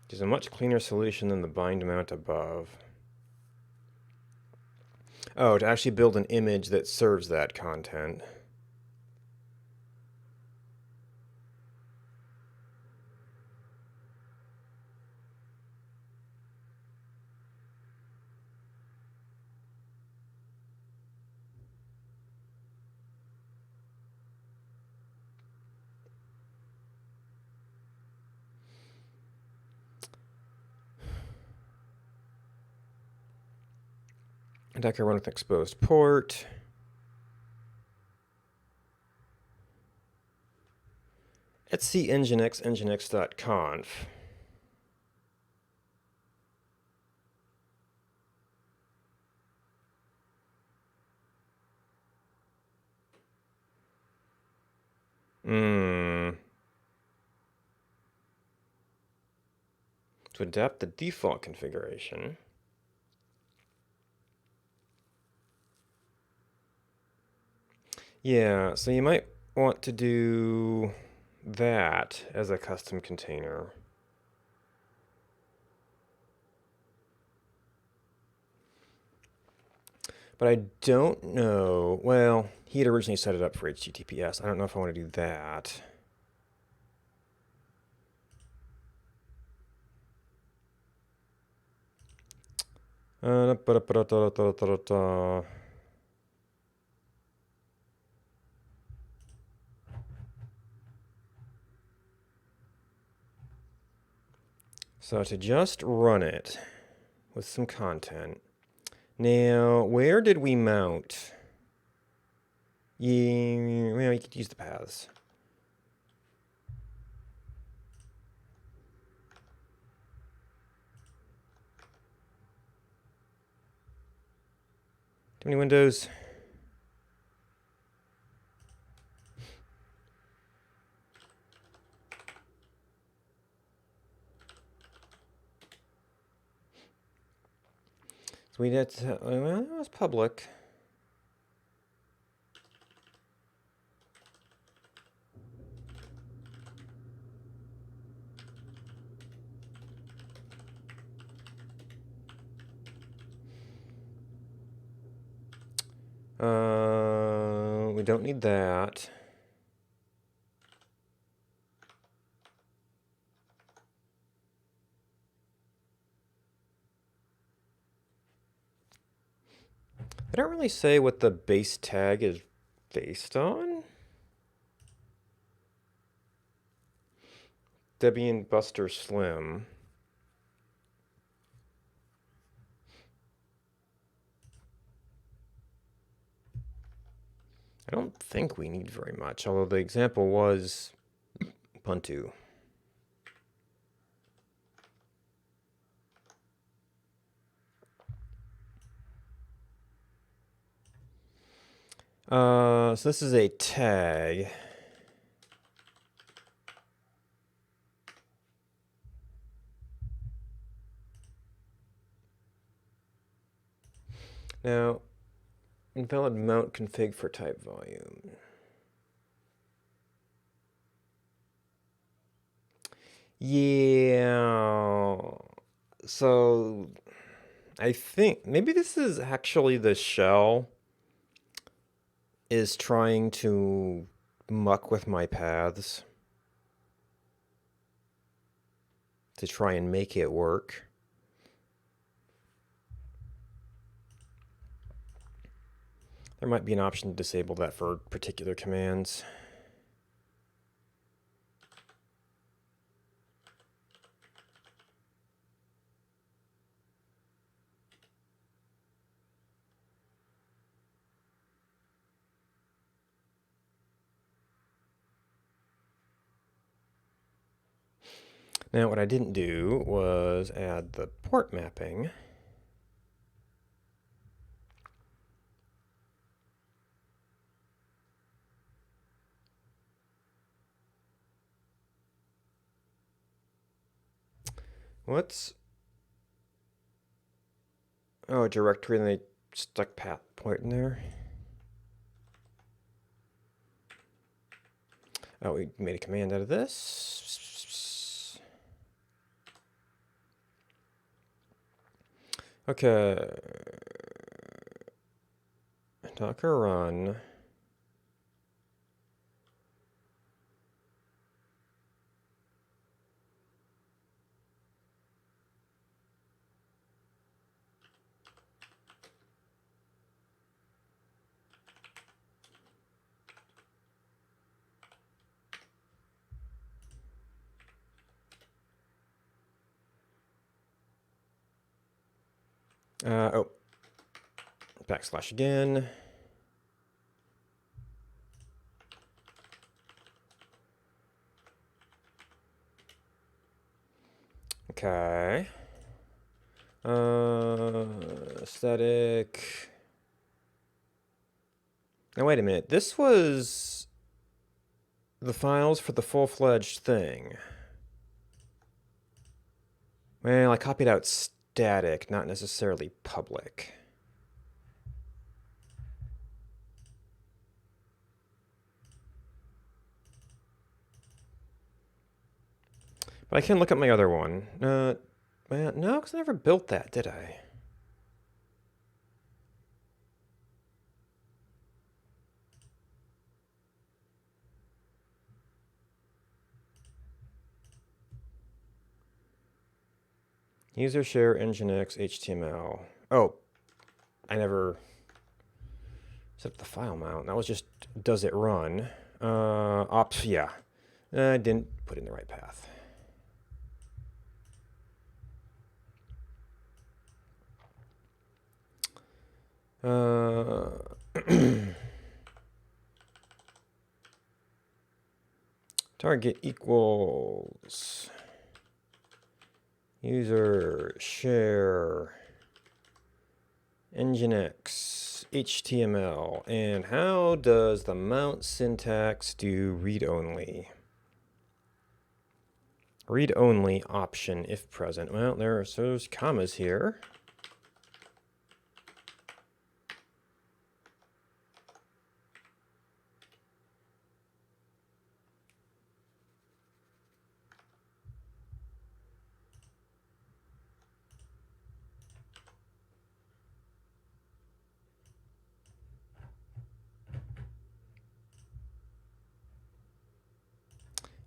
Which is a much cleaner solution than the bind mount above. Oh, to actually build an image that serves that content. Attacker run with exposed port. Let's see nginx, nginx.conf. To adapt the default configuration. Yeah, so you might want to do that as a custom container. But I don't know. Well, he had originally set it up for HTTPS. I don't know if I want to do that. So to just run it with some content. Now, where did we mount? Yeah, well, you could use the paths. Too many windows. So we did, well, it was public. We don't need that. I don't really say what the base tag is based on. Debian Buster Slim. I don't think we need very much, although the example was Ubuntu. So this is a tag. Now, invalid mount config for type volume. Yeah. So I think maybe this is actually the shell is trying to muck with my paths to try and make it work. There might be an option to disable that for particular commands. Now, what I didn't do was add the port mapping. What's... Oh, a directory, and they stuck path point in there. Oh, we made a command out of this. Okay. Docker run. Oh, backslash again. Okay. Static. Now, wait a minute. This was the files for the full-fledged thing. Well, I copied out static, not necessarily public. But I can look at my other one. Well, no, because I never built that, did I? User share Nginx HTML. Oh, I never set up the file mount. That was just does it run. Ops, yeah. I didn't put in the right path. Target equals user share Nginx HTML. And how does the mount syntax do read only? Read only option if present. Well, there's commas here.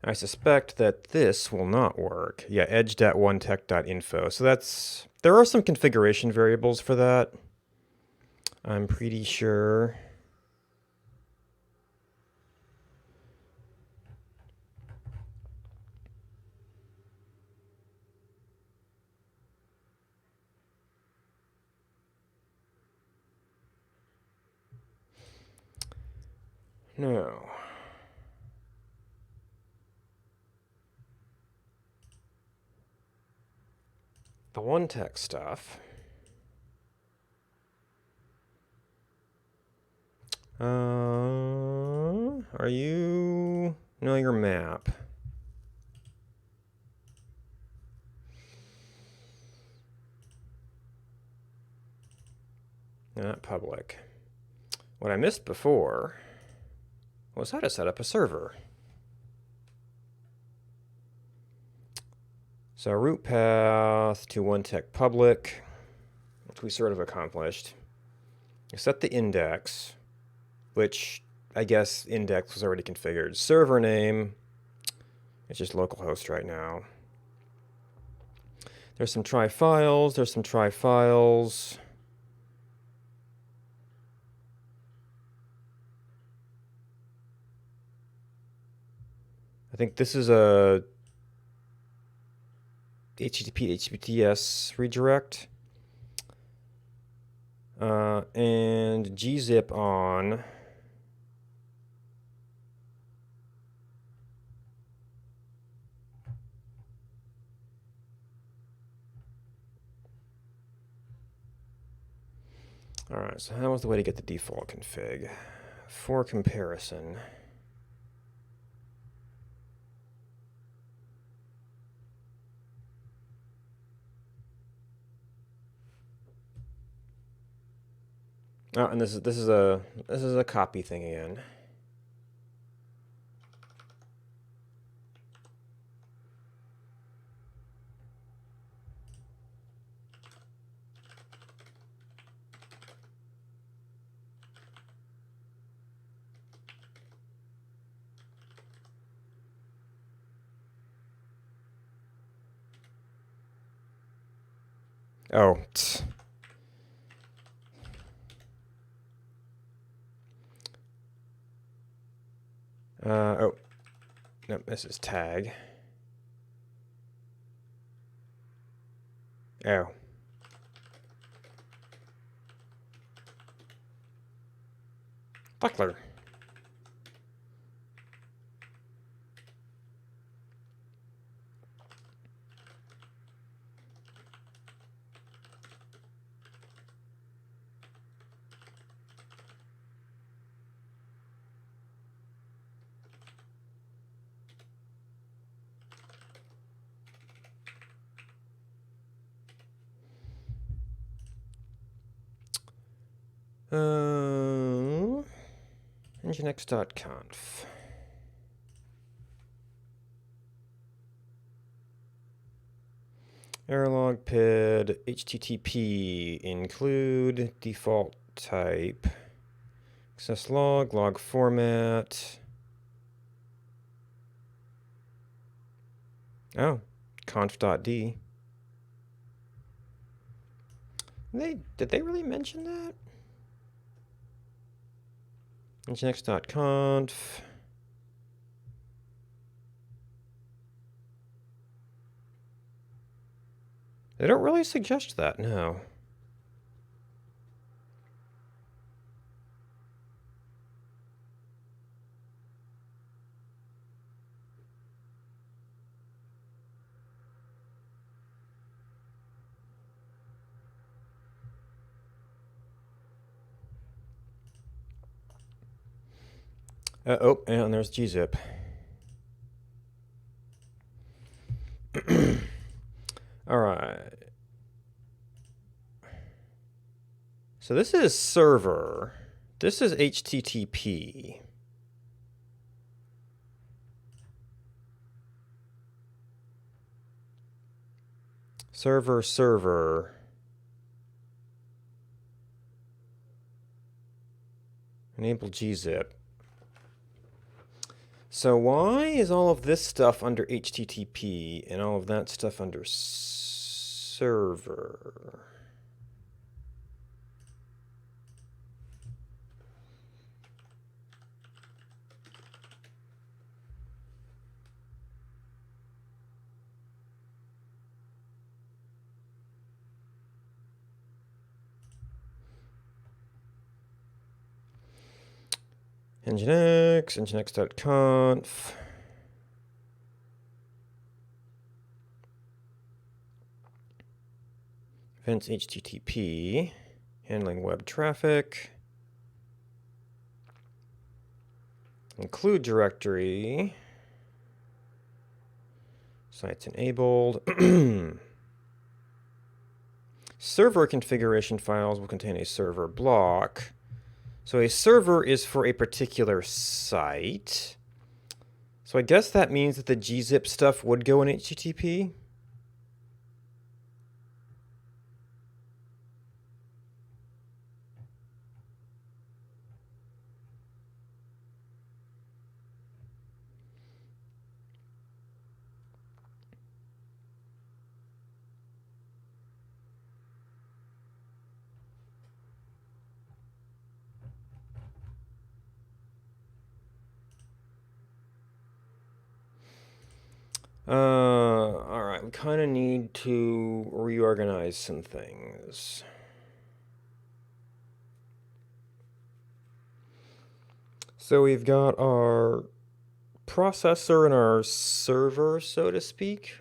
I suspect that this will not work. Yeah, edge.onetech.info. So there are some configuration variables for that. I'm pretty sure. No. The one tech stuff. Are you... No, your map. Not public. What I missed before was how to set up a server. So root path to one tech public, which we sort of accomplished. You set the index, which I guess index was already configured. Server name, it's just localhost right now. There's some try files, I think this is a HTTP HTTPS redirect. And gzip on. Alright, so how was the way to get the default config? For comparison. Oh, and this is a copy thing again. Oh. Oh. No, this is tag. Oh. Buckler. Nginx.conf. Errorlog PID HTTP include default type access log format. Oh, conf.d. Did they really mention that? Nginx.conf. They don't really suggest that, no. Oh, and there's gzip. All right. So this is server. This is HTTP. Server. Enable gzip. So why is all of this stuff under HTTP and all of that stuff under server? Nginx.conf. Events HTTP, handling web traffic. Include directory. Sites enabled. Server configuration files will contain a server block. So a server is for a particular site. So I guess that means that the gzip stuff would go in HTTP. All right, we kind of need to reorganize some things. So we've got our processor and our server, so to speak.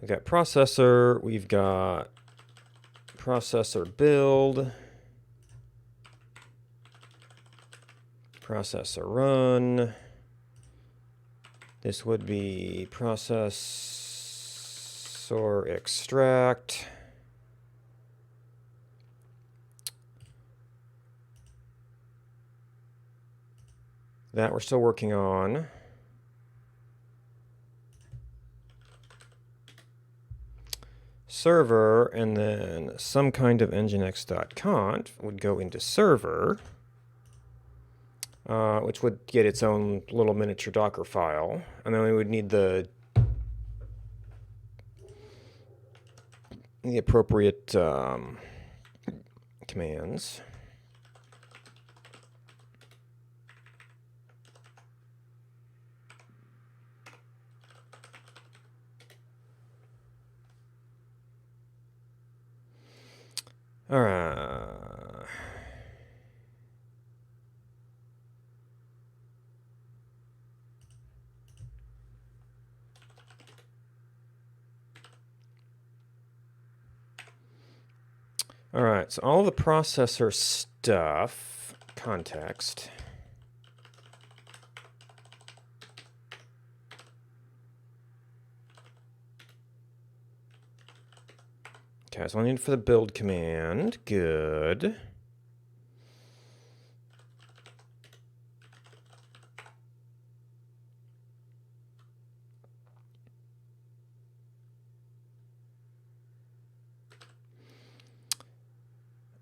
We got processor, we've got processor build, processor run. This would be processor extract. That we're still working on. Server, and then some kind of nginx.conf would go into server, which would get its own little miniature Docker file. And then we would need the appropriate commands. All right. All right, so all the processor stuff, context. Okay, so I need for the build command. Good.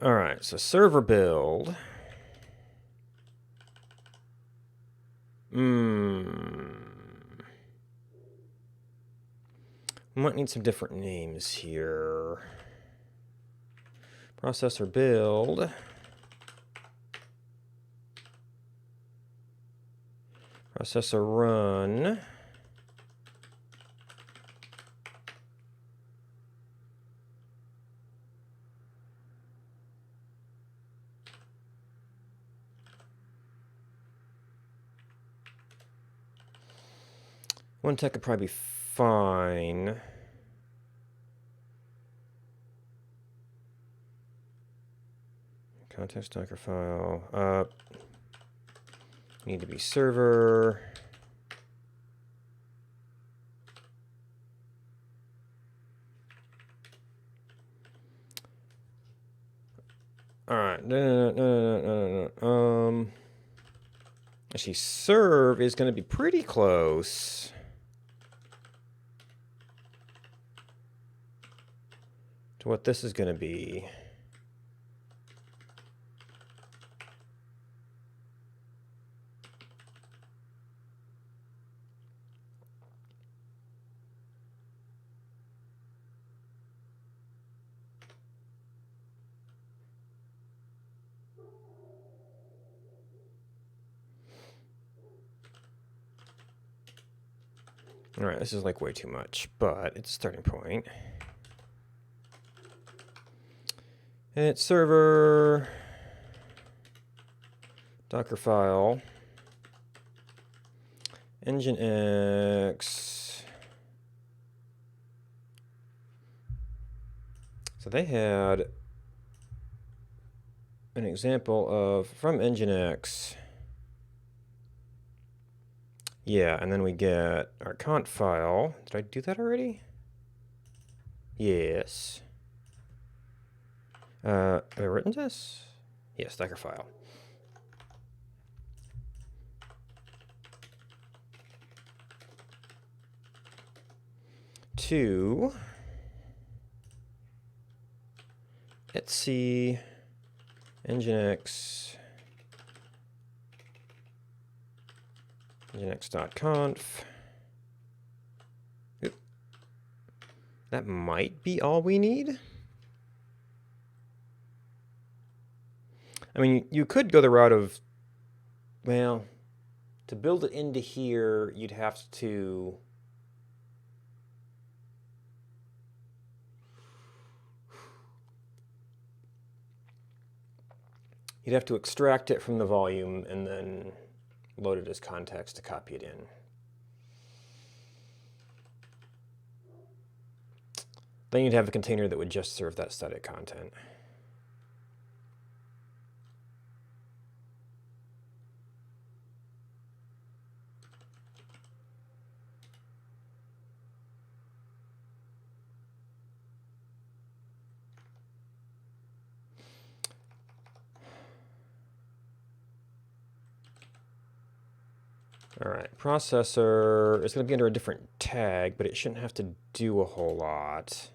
All right, so server build. We might need some different names here. Processor build. Processor run. One tech could probably be fine. Context Docker file. Need to be server. All right. No. Actually, serve is going to be pretty close to what this is going to be. All right, this is like way too much, but it's a starting point. And it's server, Docker file, nginx. So they had an example of from nginx. Yeah, and then we get our conf file. Did I do that already? Yes. Have I written this? Yes, Docker file. To etc nginx nginx.conf. That might be all we need. I mean, you could go the route of, well, to build it into here, you'd have to extract it from the volume and then load it as context to copy it in. Then you'd have a container that would just serve that static content. All right, processor is going to be under a different tag, but it shouldn't have to do a whole lot.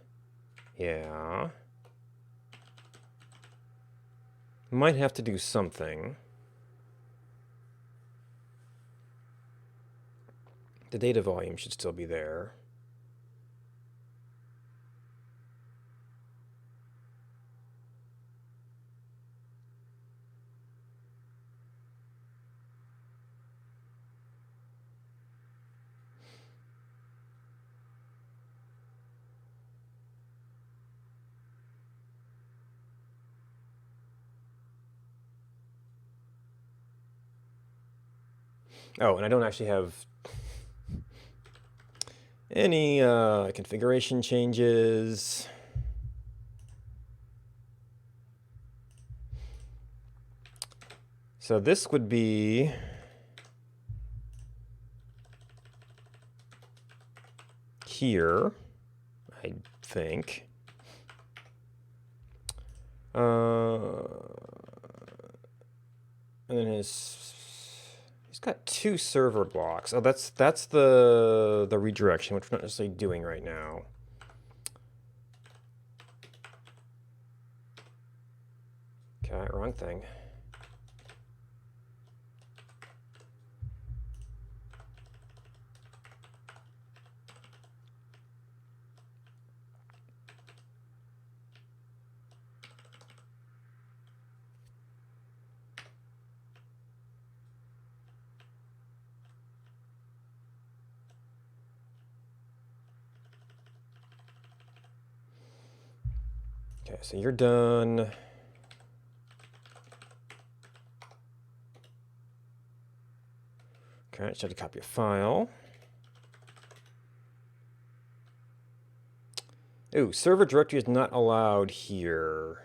Yeah. Might have to do something. The data volume should still be there. Oh, and I don't actually have any configuration changes. So this would be here, I think. And then he's got two server blocks. Oh, that's the redirection, which we're not necessarily doing right now. Okay, wrong thing. Okay, so you're done. Okay, just have to copy a file. Ooh, server directory is not allowed here.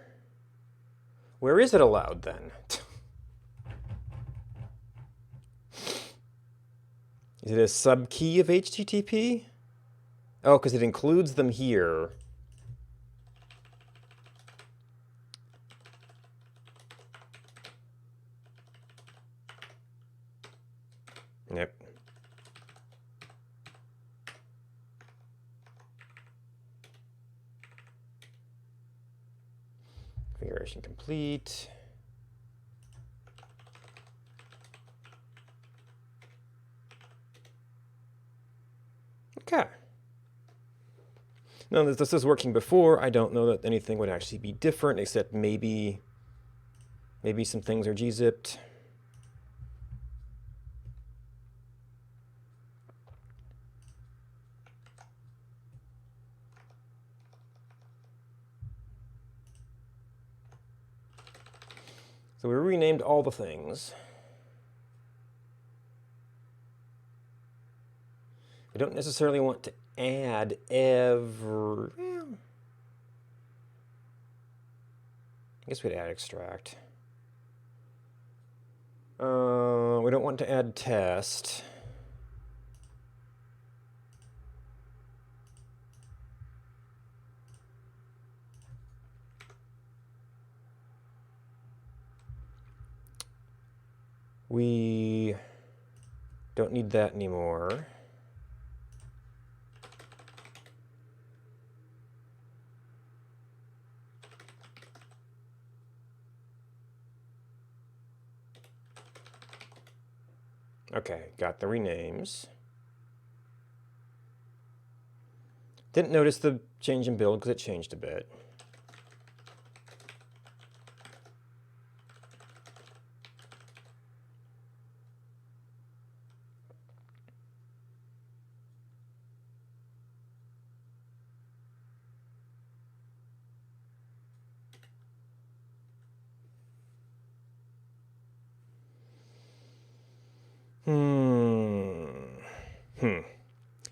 Where is it allowed then? Is it a subkey of HTTP? Oh, because it includes them here. Yep. Configuration complete. Okay. Now, this was working before. I don't know that anything would actually be different, except maybe some things are gzipped. So we renamed all the things. We don't necessarily want to add every... Well, I guess we'd add extract. We don't want to add test. We don't need that anymore. Okay, got the renames. Didn't notice the change in build because it changed a bit.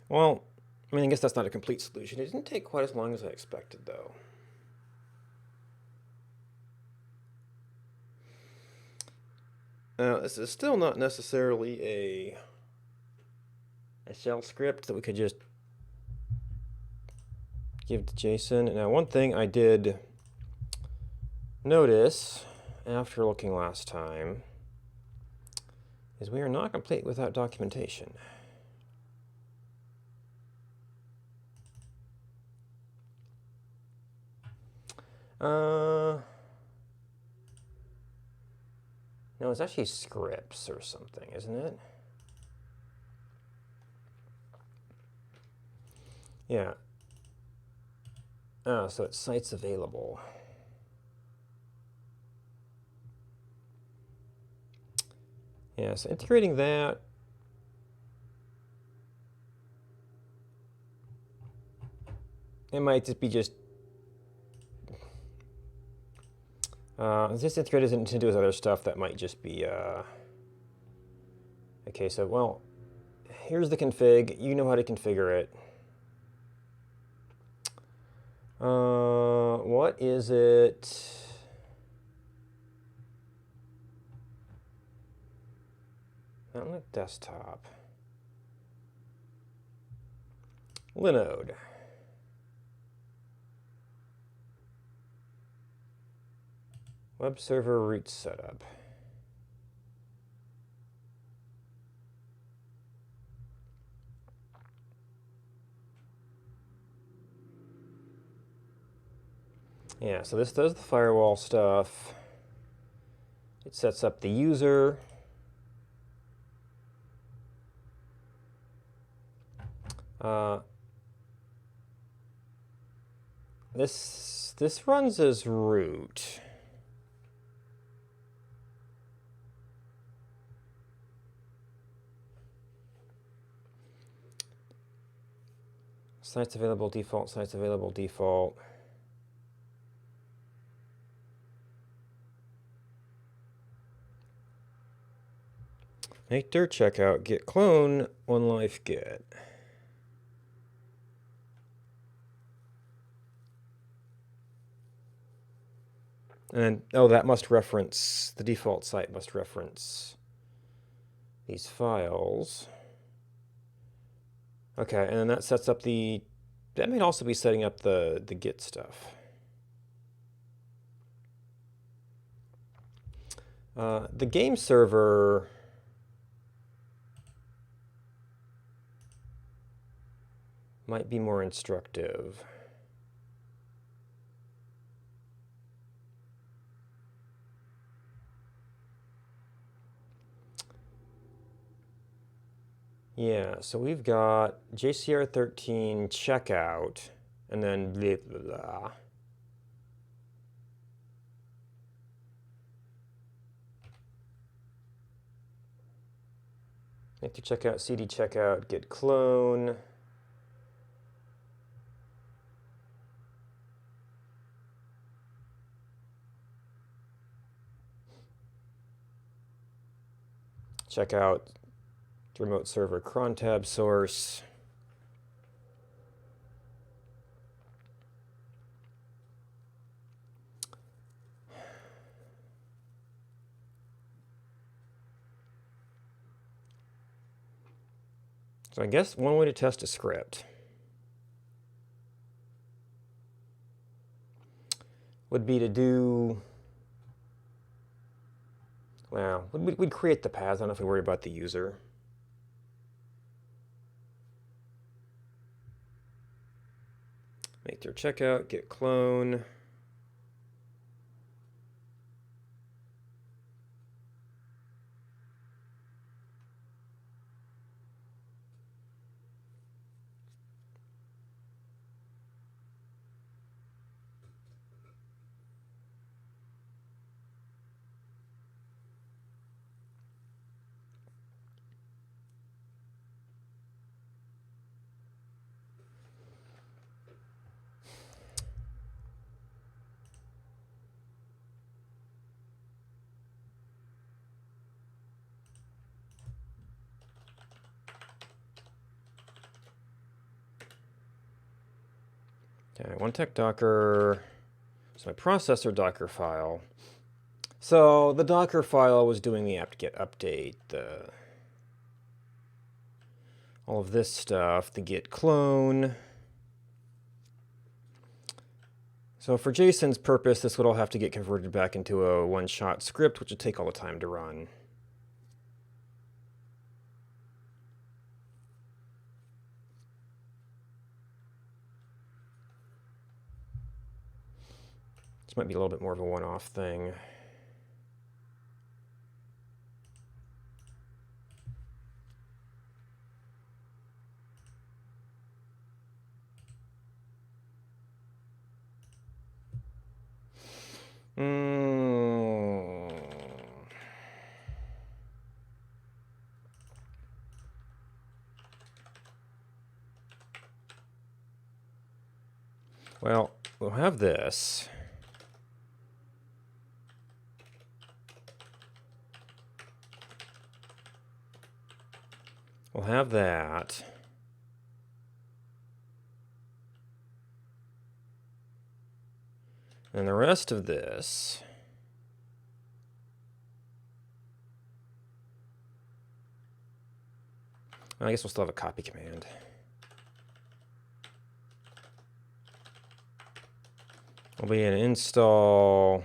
Well, I mean, guess that's not a complete solution. It didn't take quite as long as I expected, though. Now, this is still not necessarily a shell script that we could just give to JSON. Now, one thing I did notice after looking last time is we are not complete without documentation. No, it's actually scripts or something, isn't it? Yeah. Oh, so it's sites available. Yeah, so integrating that. It might just be this integrated into do with other stuff that might just be a case of, well, here's the config, you know how to configure it. What is it? Not on the desktop. Linode. Web server root setup. Yeah, so this does the firewall stuff. It sets up the user. This runs as root. Sites available default, sites available default. Make dir checkout, git clone, one life get. And, oh, that must reference, the default site must reference these files. Okay, and then that sets up that may also be setting up the git stuff. The game server might be more instructive. Yeah, so we've got JCR13 checkout, and then blah, blah, blah. Make dir checkout, cd checkout, git clone. Checkout remote server cron tab source. So I guess one way to test a script would be to do, well, we'd create the paths. I don't know if we worry about the user. Make dir checkout, git clone. Okay, one tech Docker. So my processor Docker file. So the Docker file was doing the apt-get update, all of this stuff, the git clone. So for Jason's purpose, this would all have to get converted back into a one-shot script, which would take all the time to run. This might be a little bit more of a one-off thing. Well, we'll have this. We'll have that. And the rest of this. I guess we'll still have a copy command. Will be an install.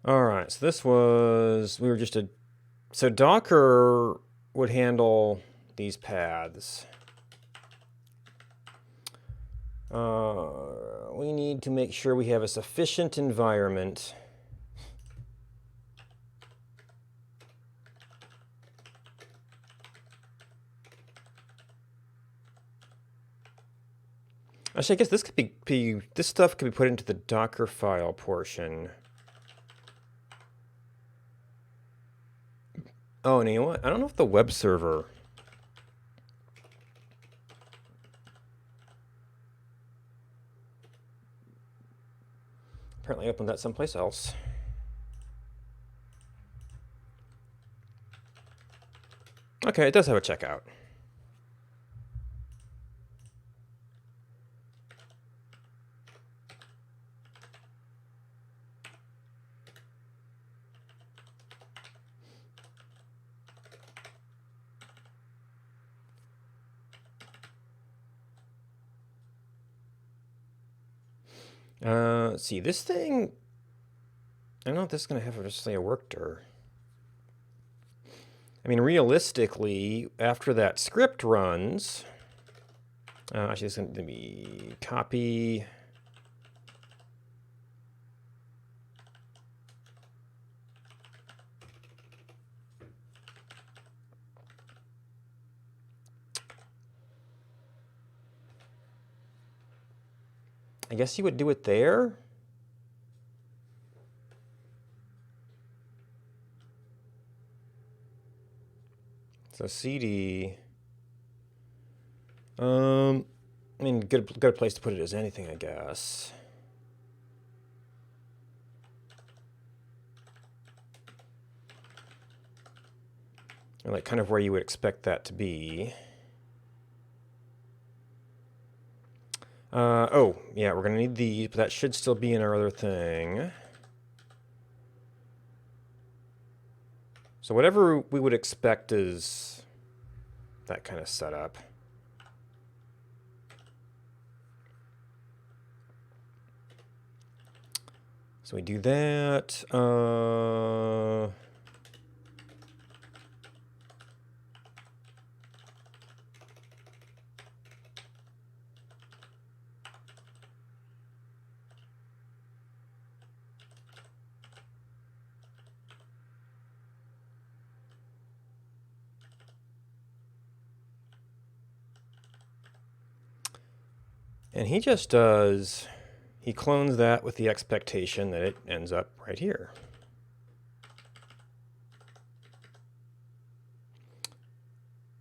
All right, so this was, so Docker would handle these paths. We need to make sure we have a sufficient environment. Actually, I guess this could this stuff could be put into the Docker file portion. Oh, and you know what? I don't know if the web server. Apparently, I opened that someplace else. Okay, it does have a checkout. Let's see, this thing, I don't know if this is going to have just a workdir. I mean, realistically, after that script runs, actually, it's going to be copy. I guess you would do it there. So CD. I mean, good place to put it is anything, I guess. Or like kind of where you would expect that to be. Oh, yeah, we're going to need these, but that should still be in our other thing. So whatever we would expect is that kind of setup. So we do that. And he just does, he clones that with the expectation that it ends up right here.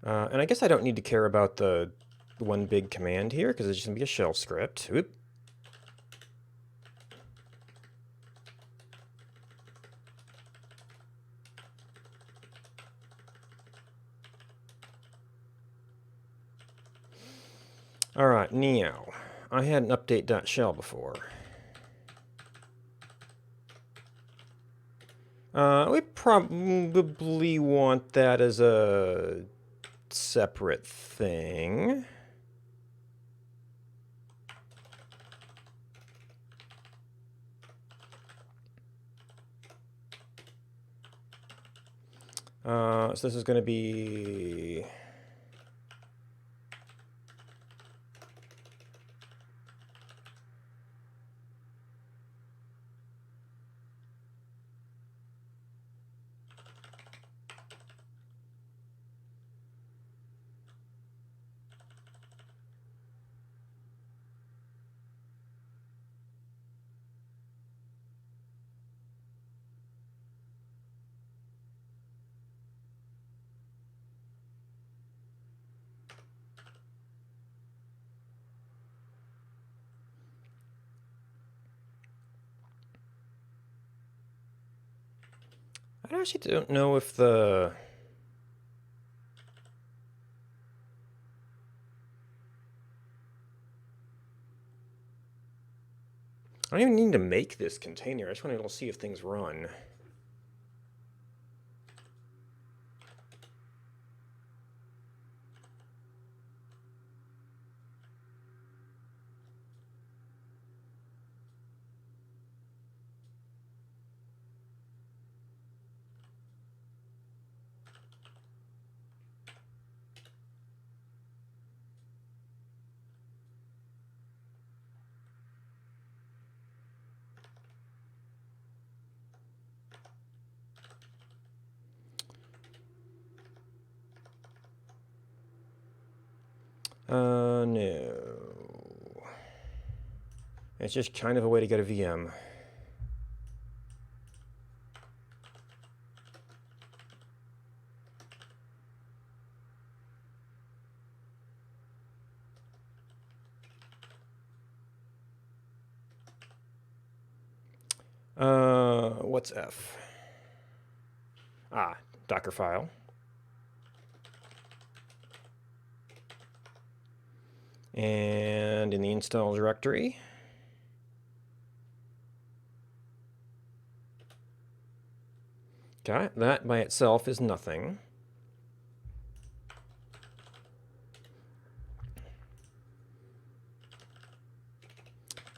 And I guess I don't need to care about the one big command here because it's just going to be a shell script. Oop. All right, now, I had an update.shell before. We probably want that as a separate thing. So this is going to be... I actually don't know if the... I don't even need to make this container. I just want to see if things run. No. It's just kind of a way to get a VM. What's F? Ah, Docker file. And in the install directory, okay, that by itself is nothing.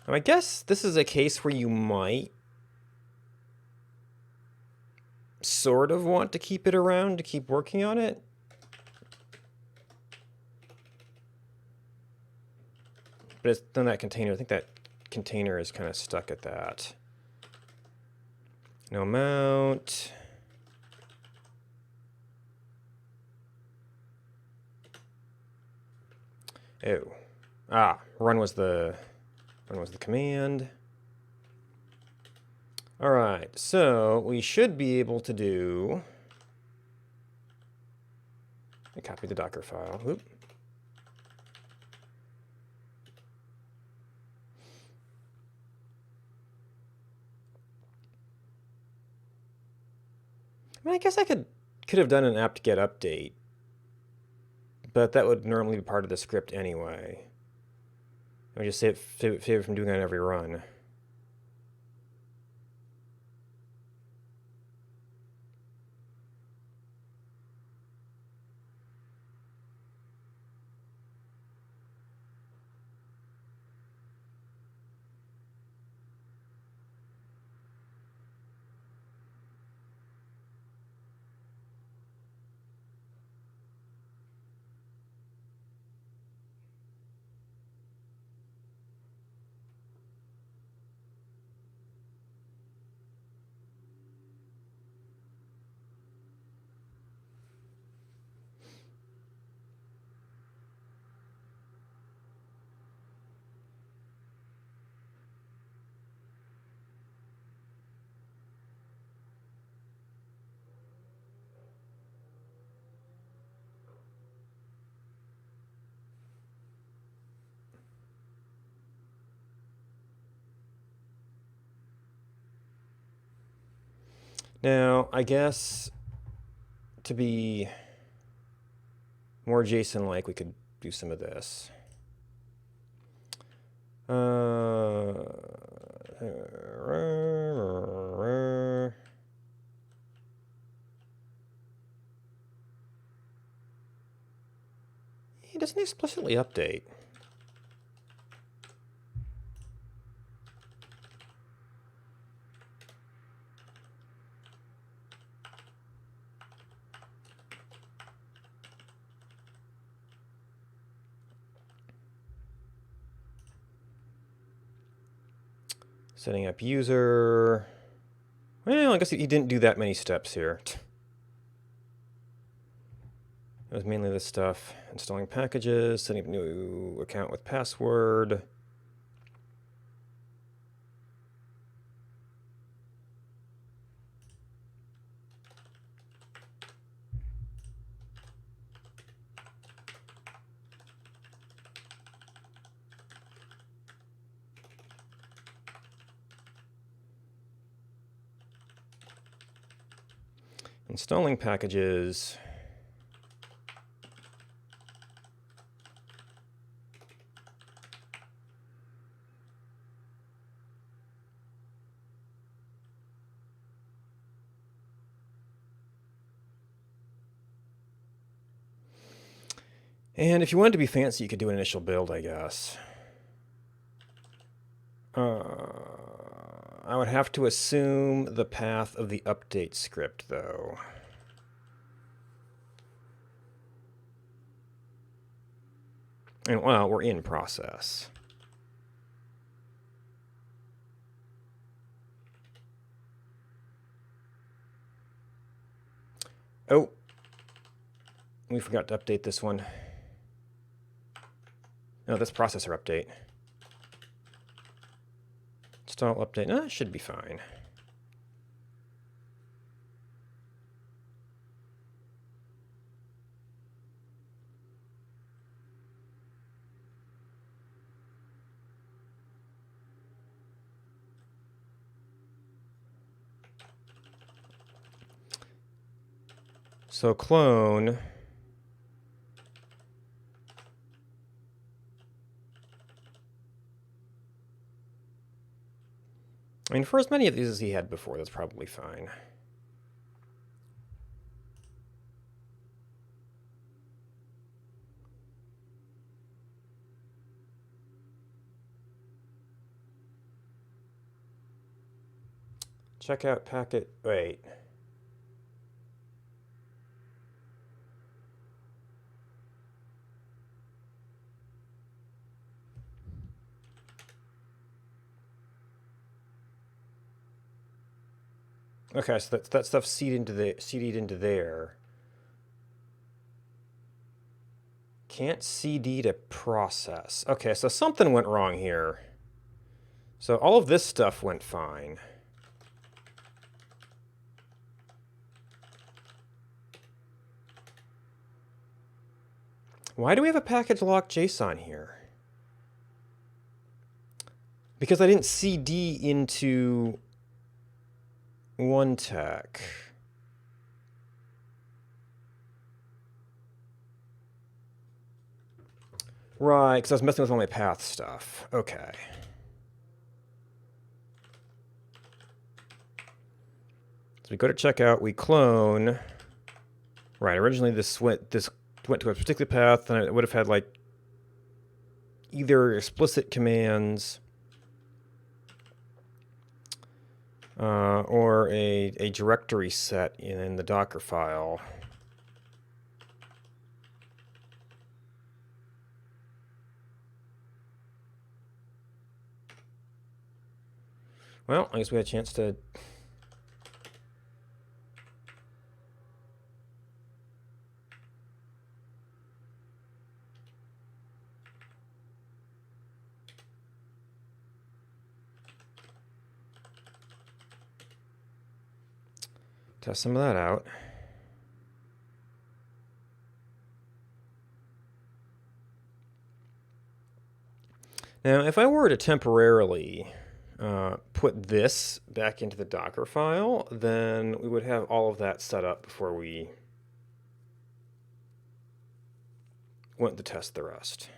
Now, I guess this is a case where you might sort of want to keep it around to keep working on it. But it's done that container. I think that container is kind of stuck at that. No mount. Oh. Ah, run was the command. All right, so we should be able to do... I copy the Docker file. Oop. I mean, I guess I could have done an apt-get update, but that would normally be part of the script anyway. I would just save it from doing it on every run. Now, I guess to be more JSON-like, we could do some of this. He doesn't explicitly update. Setting up user. Well, I guess he didn't do that many steps here. It was mainly this stuff. Installing packages, setting up new account with password. Installing packages. And if you wanted to be fancy, you could do an initial build, I guess. I would have to assume the path of the update script, though. And, well, we're in process. Oh, we forgot to update this one. No, this processor update. Install update. No, it should be fine. So clone. I mean, for as many of these as he had before, that's probably fine. Check out packet. Wait. Okay, so that stuff seeded into there. Can't CD to process. Okay, so something went wrong here. So all of this stuff went fine. Why do we have a package lock JSON here? Because I didn't CD into one tech. Right, because I was messing with all my path stuff. Okay. So we go to checkout, we clone. Right, originally this went to a particular path, and it would have had like either explicit commands or a directory set in the Docker file. Well, I guess we had a chance to test some of that out. Now, if I were to temporarily put this back into the Docker file, then we would have all of that set up before we went to test the rest.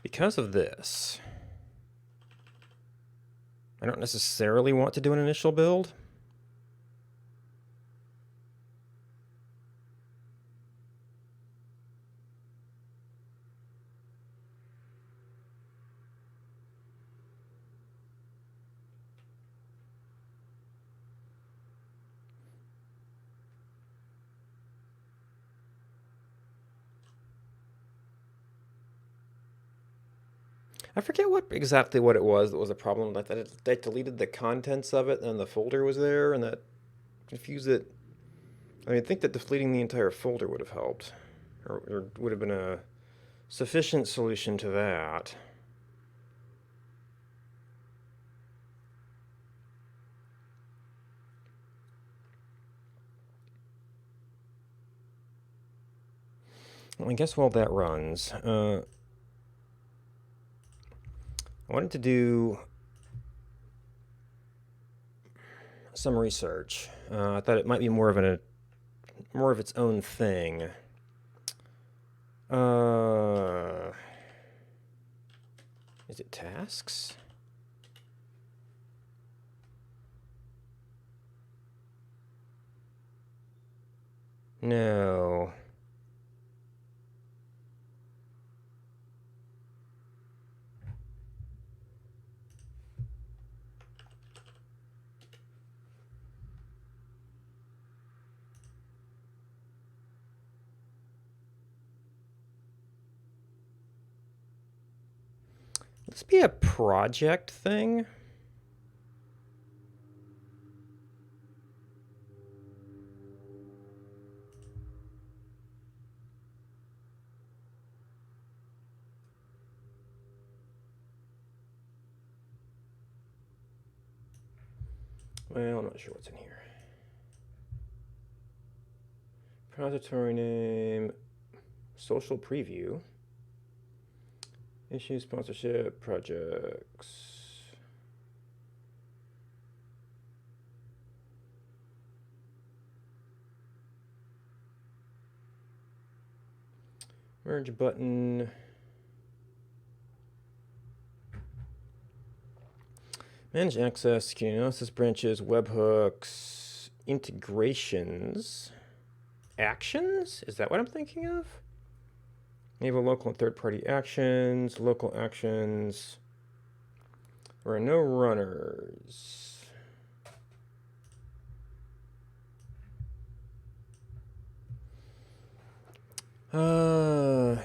Because of this, I don't necessarily want to do an initial build. I forget exactly what it was that was a problem. That I deleted the contents of it and the folder was there, and that confused it. I mean, I think that deleting the entire folder would have helped, or would have been a sufficient solution to that. Well, I guess while that runs, I wanted to do some research. I thought it might be more of its own thing. Is it tasks? No. This be a project thing? Well, I'm not sure what's in here. Repository name, social preview. Issue, sponsorship, projects. Merge button. Manage access, security analysis branches, webhooks, integrations, actions? Is that what I'm thinking of? Enable local and third-party actions, local actions. There are no runners.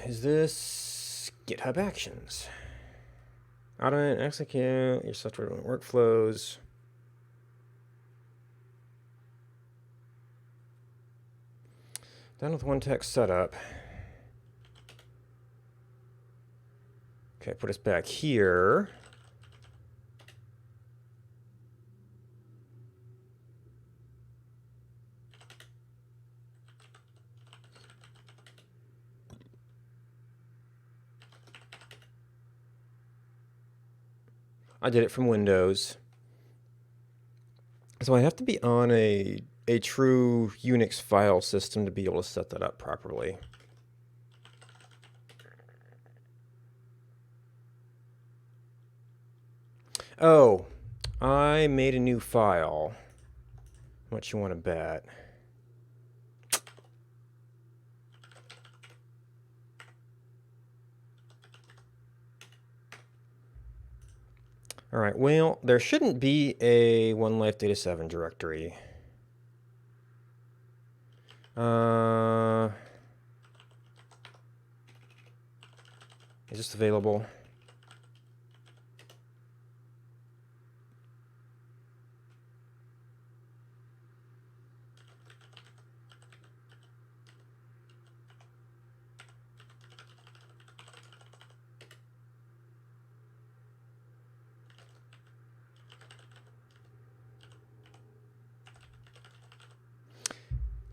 Is this GitHub Actions? Automate, execute your software workflows. Done with one text setup. Okay, put us back here. I did it from Windows. So I have to be on a true Unix file system to be able to set that up properly. Oh, I made a new file. How much you want to bet? All right, well, there shouldn't be a One Life Data 7 directory. Is this available?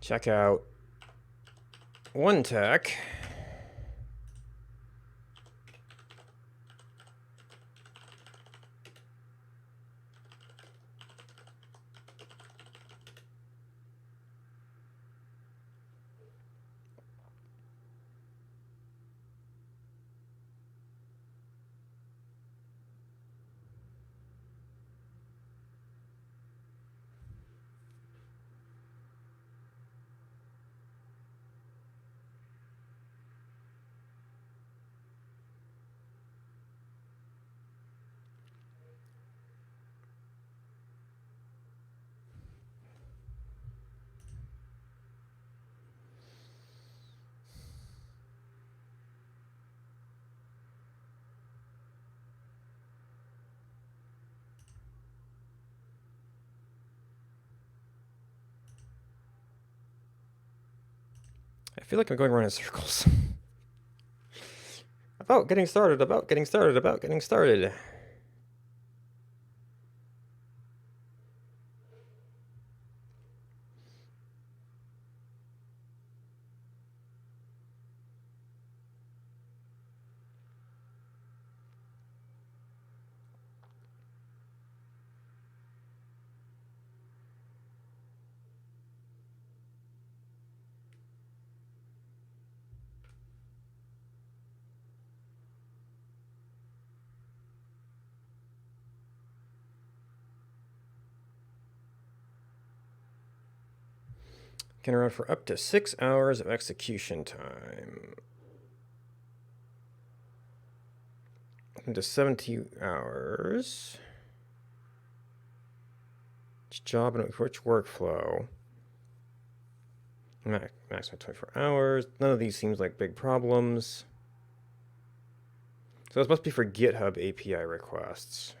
Check out One Tech. I feel like I'm going around in circles. About getting started, about getting started, about getting started. Can run for up to 6 hours of execution time. Into 70 hours. Which job and which workflow? Maximum 24 hours. None of these seems like big problems. So this must be for GitHub API requests.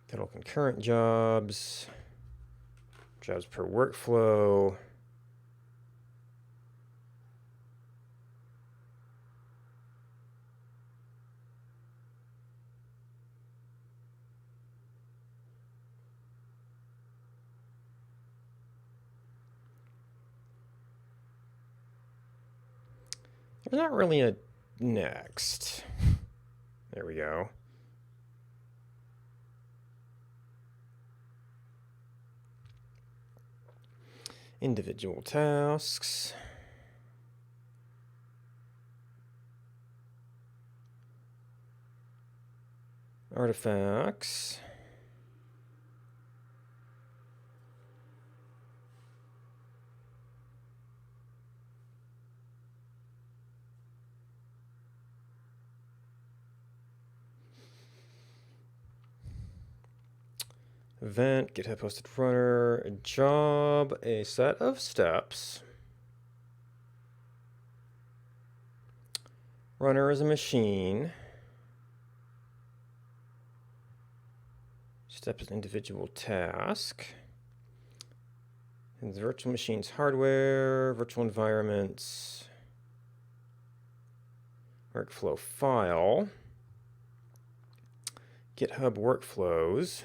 Total concurrent jobs. Jobs per workflow. There's not really a next. There we go. Individual tasks. Artifacts. Event, GitHub hosted runner, a job, a set of steps. Runner is a machine. Step is an individual task. And the virtual machines hardware, virtual environments, workflow file, GitHub workflows.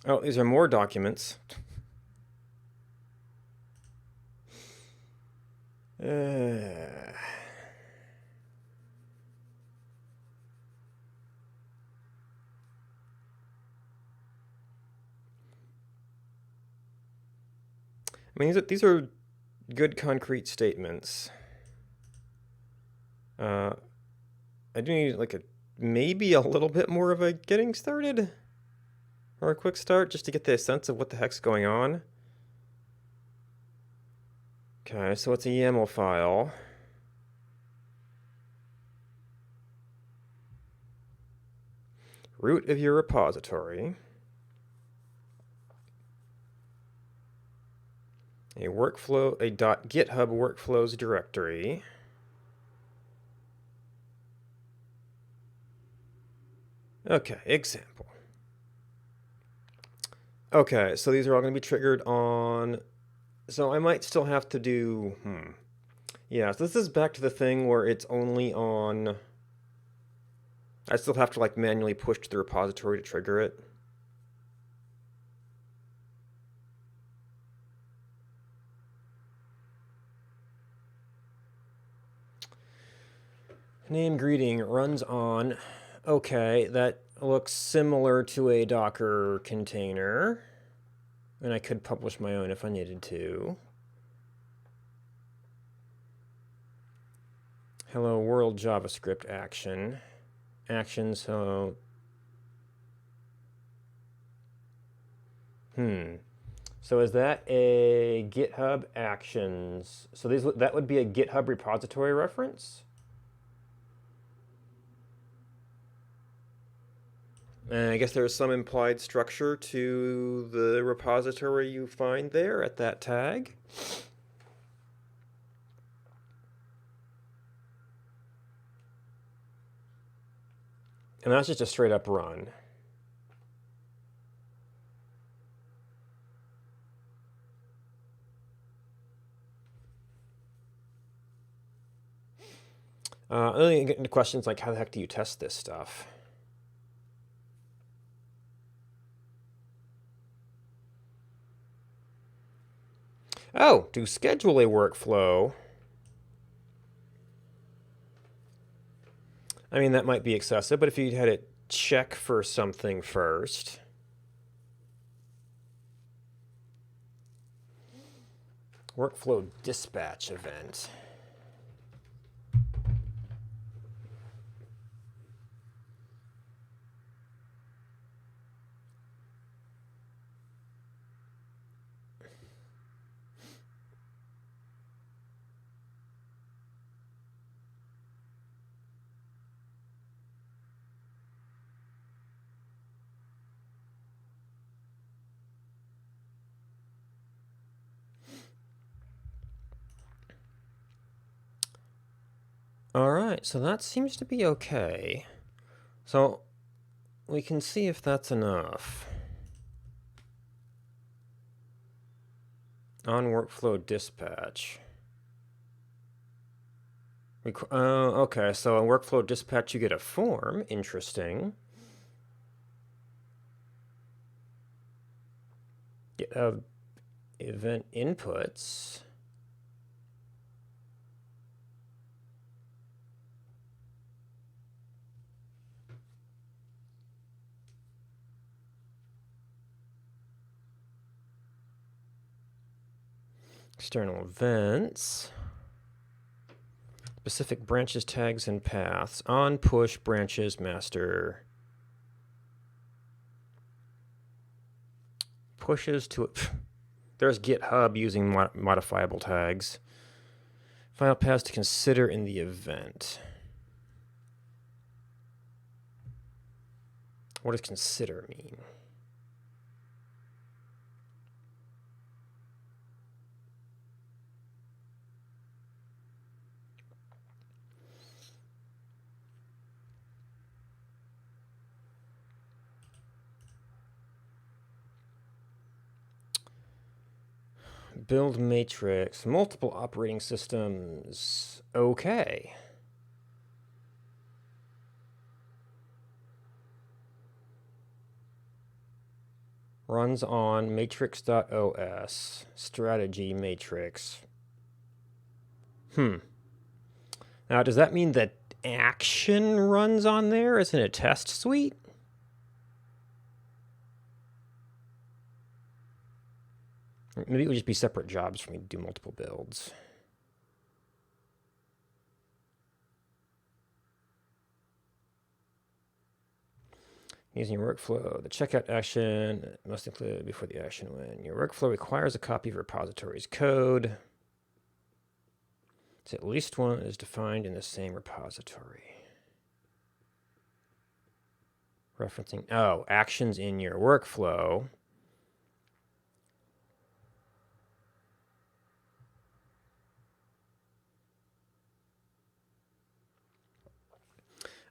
Oh, these are more documents. I mean, these are good concrete statements. I do need like maybe a little bit more of a getting started or a quick start just to get the sense of what the heck's going on. Okay, so it's a YAML file. Root of your repository. A .github workflows directory. Okay, example. Okay, so these are all going to be triggered on... So I might still have to do... Yeah, so this is back to the thing where it's only on... I still have to like manually push to the repository to trigger it. Name greeting runs on... Okay, that looks similar to a Docker container. And I could publish my own if I needed to. Hello world JavaScript action. Action, so... So is that a GitHub Actions? So that would be a GitHub repository reference? And I guess there's some implied structure to the repository you find there at that tag. And that's just a straight up run. And then you get into questions like, how the heck do you test this stuff? Oh, to schedule a workflow. I mean, that might be excessive, but if you had it check for something first. Workflow dispatch event. All right, so that seems to be okay. So we can see if that's enough. On workflow dispatch. Okay, so in workflow dispatch you get a form. Interesting. Get event inputs. External events. Specific branches, tags, and paths. On push branches master. Pushes to... There's GitHub using modifiable tags. File paths to consider in the event. What does consider mean? Build matrix, multiple operating systems. Okay. Runs on matrix.os, strategy matrix. Now, does that mean that action runs on there as in a test suite? Maybe it would just be separate jobs for me to do multiple builds. Using your workflow, the checkout action must include before the action when your workflow requires a copy of repository's code. So at least one is defined in the same repository. Referencing, actions in your workflow.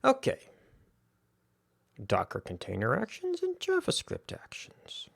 Okay. Docker container actions and JavaScript actions.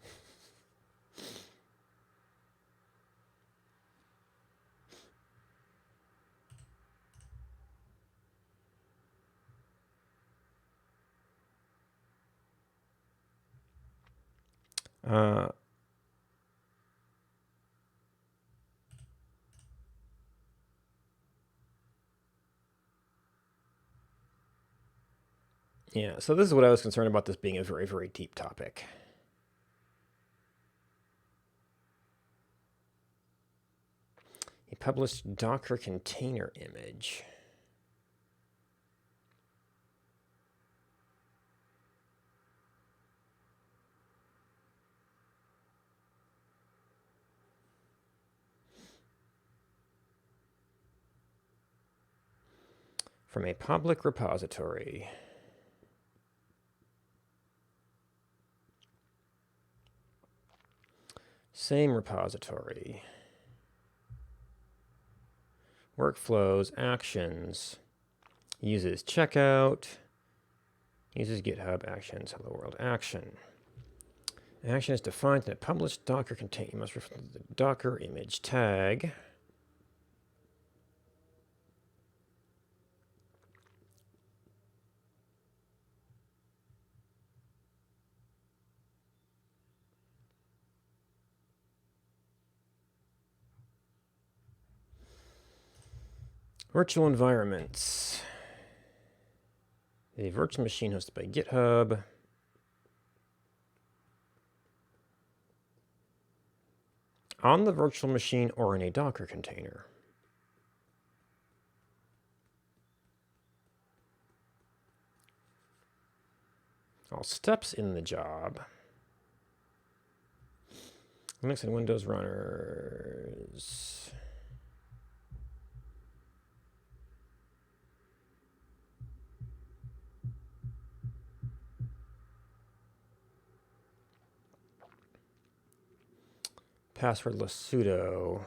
Yeah, so this is what I was concerned about, this being a very, very deep topic. He published Docker container image. From a public repository. Same repository. Workflows, actions, uses checkout, uses GitHub actions, hello world action. Action is defined in a published Docker container. You must refer to the Docker image tag. Virtual environments. A virtual machine hosted by GitHub. On the virtual machine or in a Docker container. All steps in the job. Linux and Windows runners. Passwordless sudo.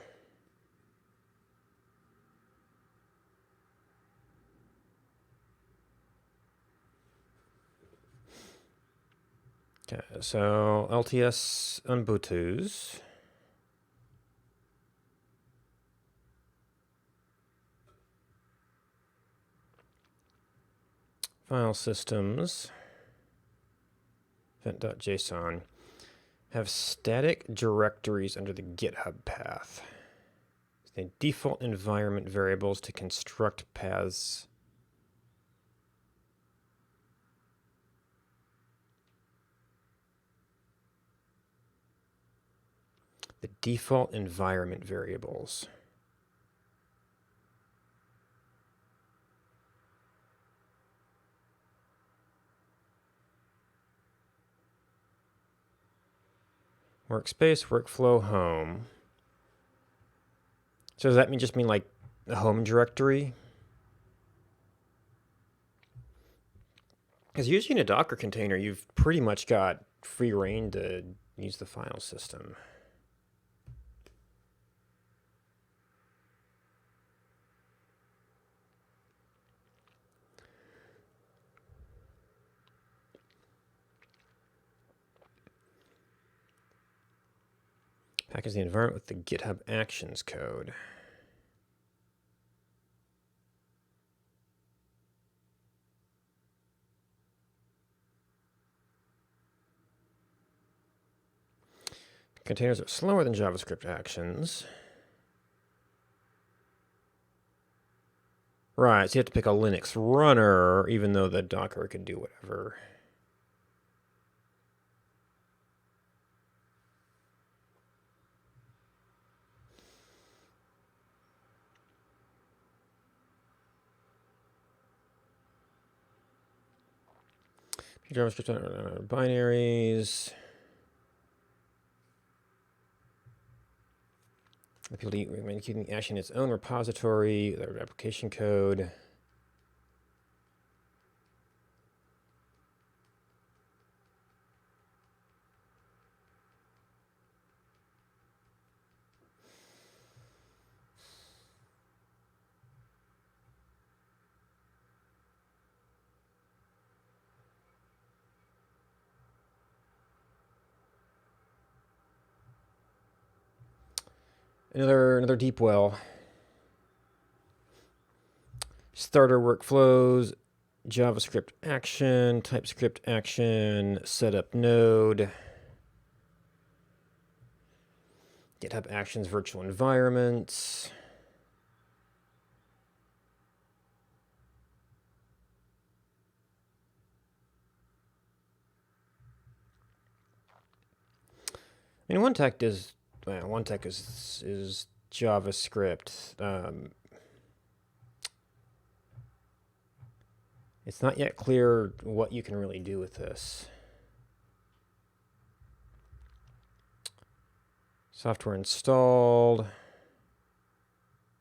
Okay, so LTS Ubuntu's. File systems. Event.json. Have static directories under the GitHub path. The default environment variables to construct paths. The default environment variables. Workspace, workflow, home. So does that just mean like the home directory? Because usually in a Docker container, you've pretty much got free reign to use the file system. Package the environment with the GitHub Actions code. Containers are slower than JavaScript actions. Right, so you have to pick a Linux runner, even though the Docker can do whatever. JavaScript binaries. The people recommend keeping the action in its own repository, their application code. Another deep well. Starter workflows, JavaScript action, TypeScript action, setup node, GitHub Actions virtual environments. I mean, one tech is JavaScript. It's not yet clear what you can really do with this. Software installed.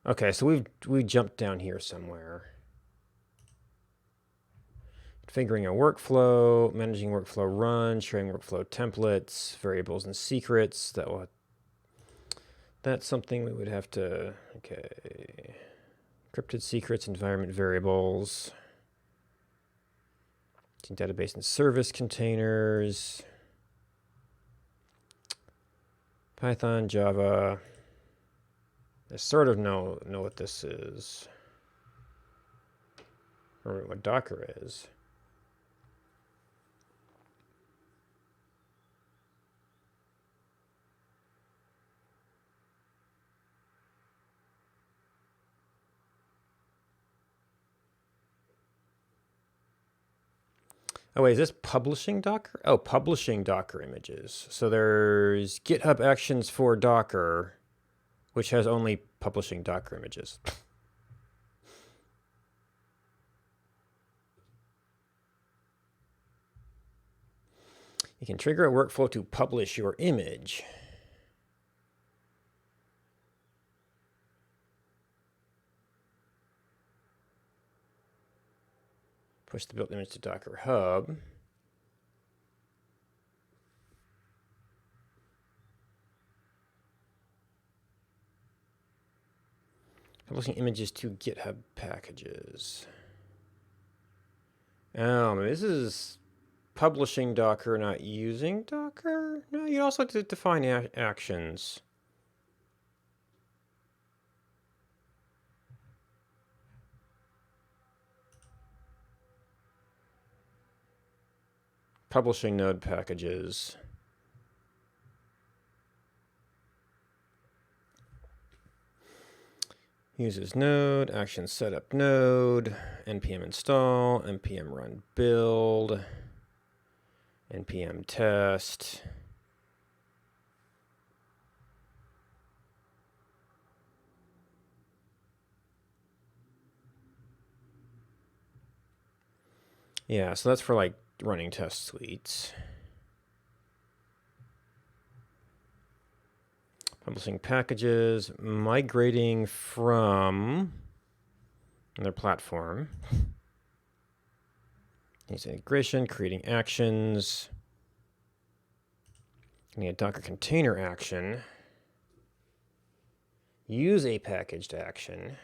Okay, so we jumped down here somewhere. Configuring a workflow, managing workflow run, sharing workflow templates, variables and secrets. That's something we would have to, okay. Encrypted secrets, environment variables. Database and service containers. Python, Java. I sort of know what this is. Or what Docker is. Oh, wait, is this publishing Docker? Oh, publishing Docker images. So there's GitHub Actions for Docker, which has only publishing Docker images. You can trigger a workflow to publish your image. Push the built image to Docker Hub. Publishing images to GitHub packages. This is publishing Docker, not using Docker? No, you also have to define actions. Publishing node packages. Uses node, action setup node, npm install, npm run build, npm test. Yeah, so that's for like running test suites. Publishing packages, migrating from their platform. Needs integration, creating actions. Getting a Docker container action. Use a packaged action.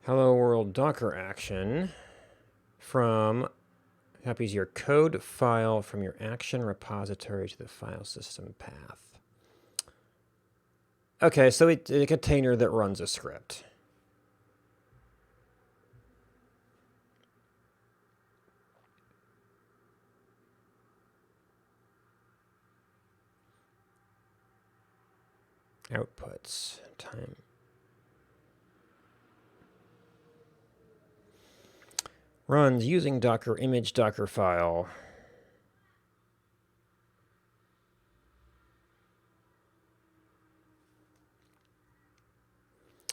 Hello world Docker action from copies your code file from your action repository to the file system path. Okay, so it's a container that runs a script. Outputs, time. Runs using Docker image Docker file.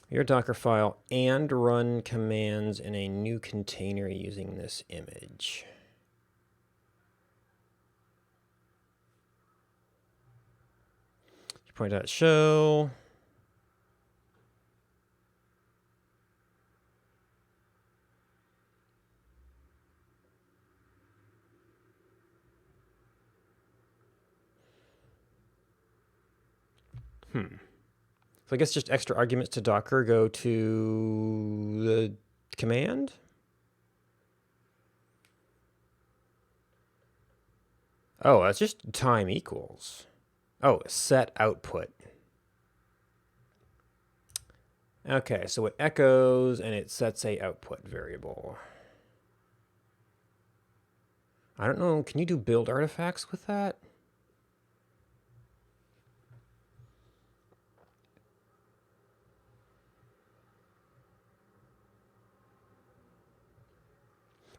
your Docker file and run commands in a new container using this image. You point out show. So I guess just extra arguments to Docker go to the command. Oh, that's just time equals. Oh, set output. Okay, so it echoes and it sets a output variable. I don't know, can you do build artifacts with that?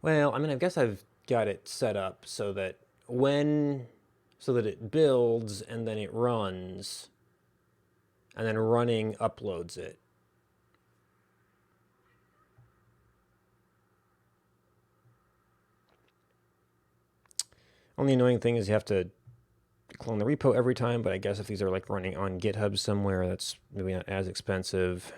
Well, I mean, I guess I've got it set up so that it builds and then it runs, and then running uploads it. Only annoying thing is you have to clone the repo every time, but I guess if these are like running on GitHub somewhere, that's really not as expensive.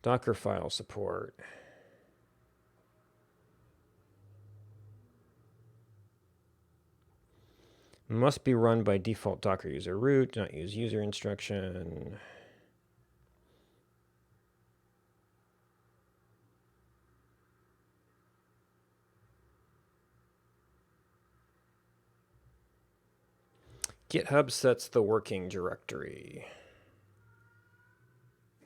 Docker file support. Must be run by default Docker user root. Do not use user instruction. GitHub sets the working directory.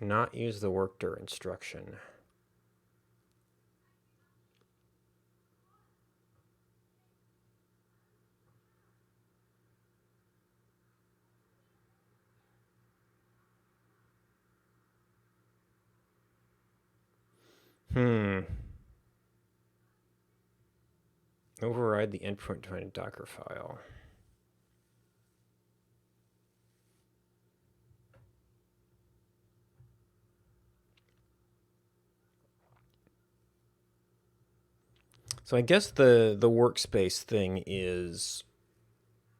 Not use the workdir instruction. Override the endpoint defined Docker file. So I guess the workspace thing is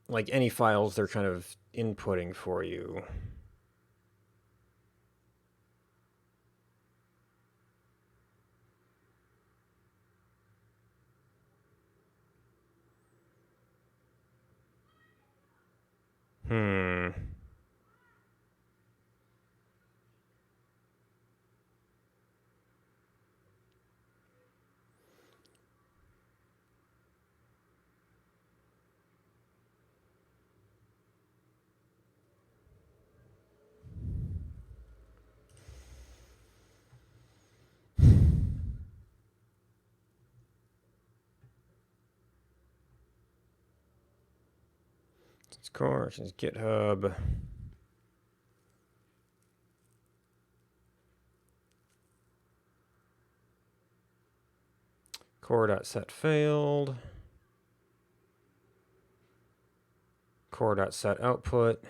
like any files they're kind of inputting for you. Of course, it's GitHub. Core.set failed. Core.set output.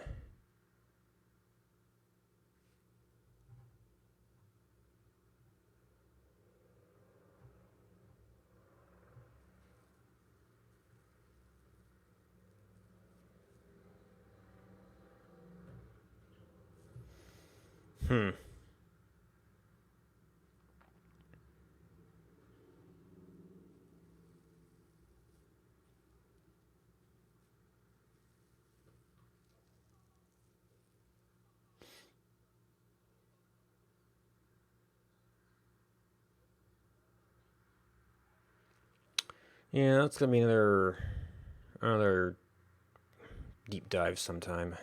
Yeah, that's gonna be another deep dive sometime.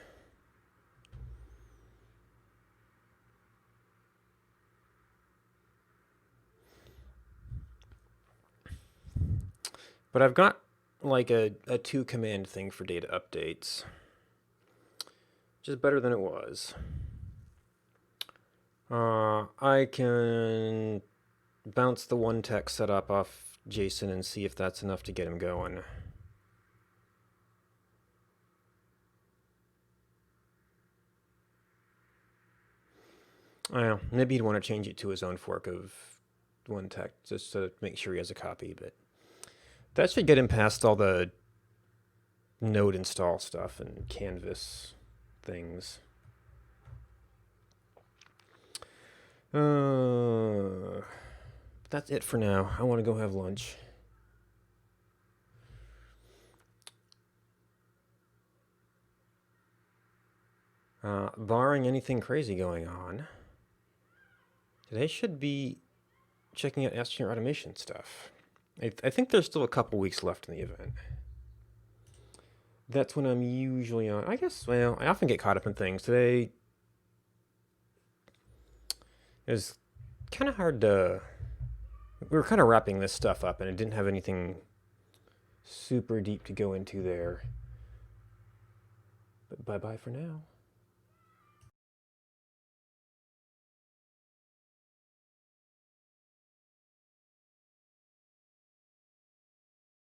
But I've got like a 2-command thing for data updates, which is better than it was. I can bounce the one text setup off Jason and see if that's enough to get him going. Well, maybe he'd want to change it to his own fork of one tech just to make sure he has a copy, but that should get him past all the node install stuff and canvas things. That's it for now. I want to go have lunch. Barring anything crazy going on, today should be checking out astronaut automation stuff. I think there's still a couple weeks left in the event. That's when I'm usually on. I guess, well, I often get caught up in things. Today, it was kind of hard to... We were kind of wrapping this stuff up, and it didn't have anything super deep to go into there. But bye-bye for now.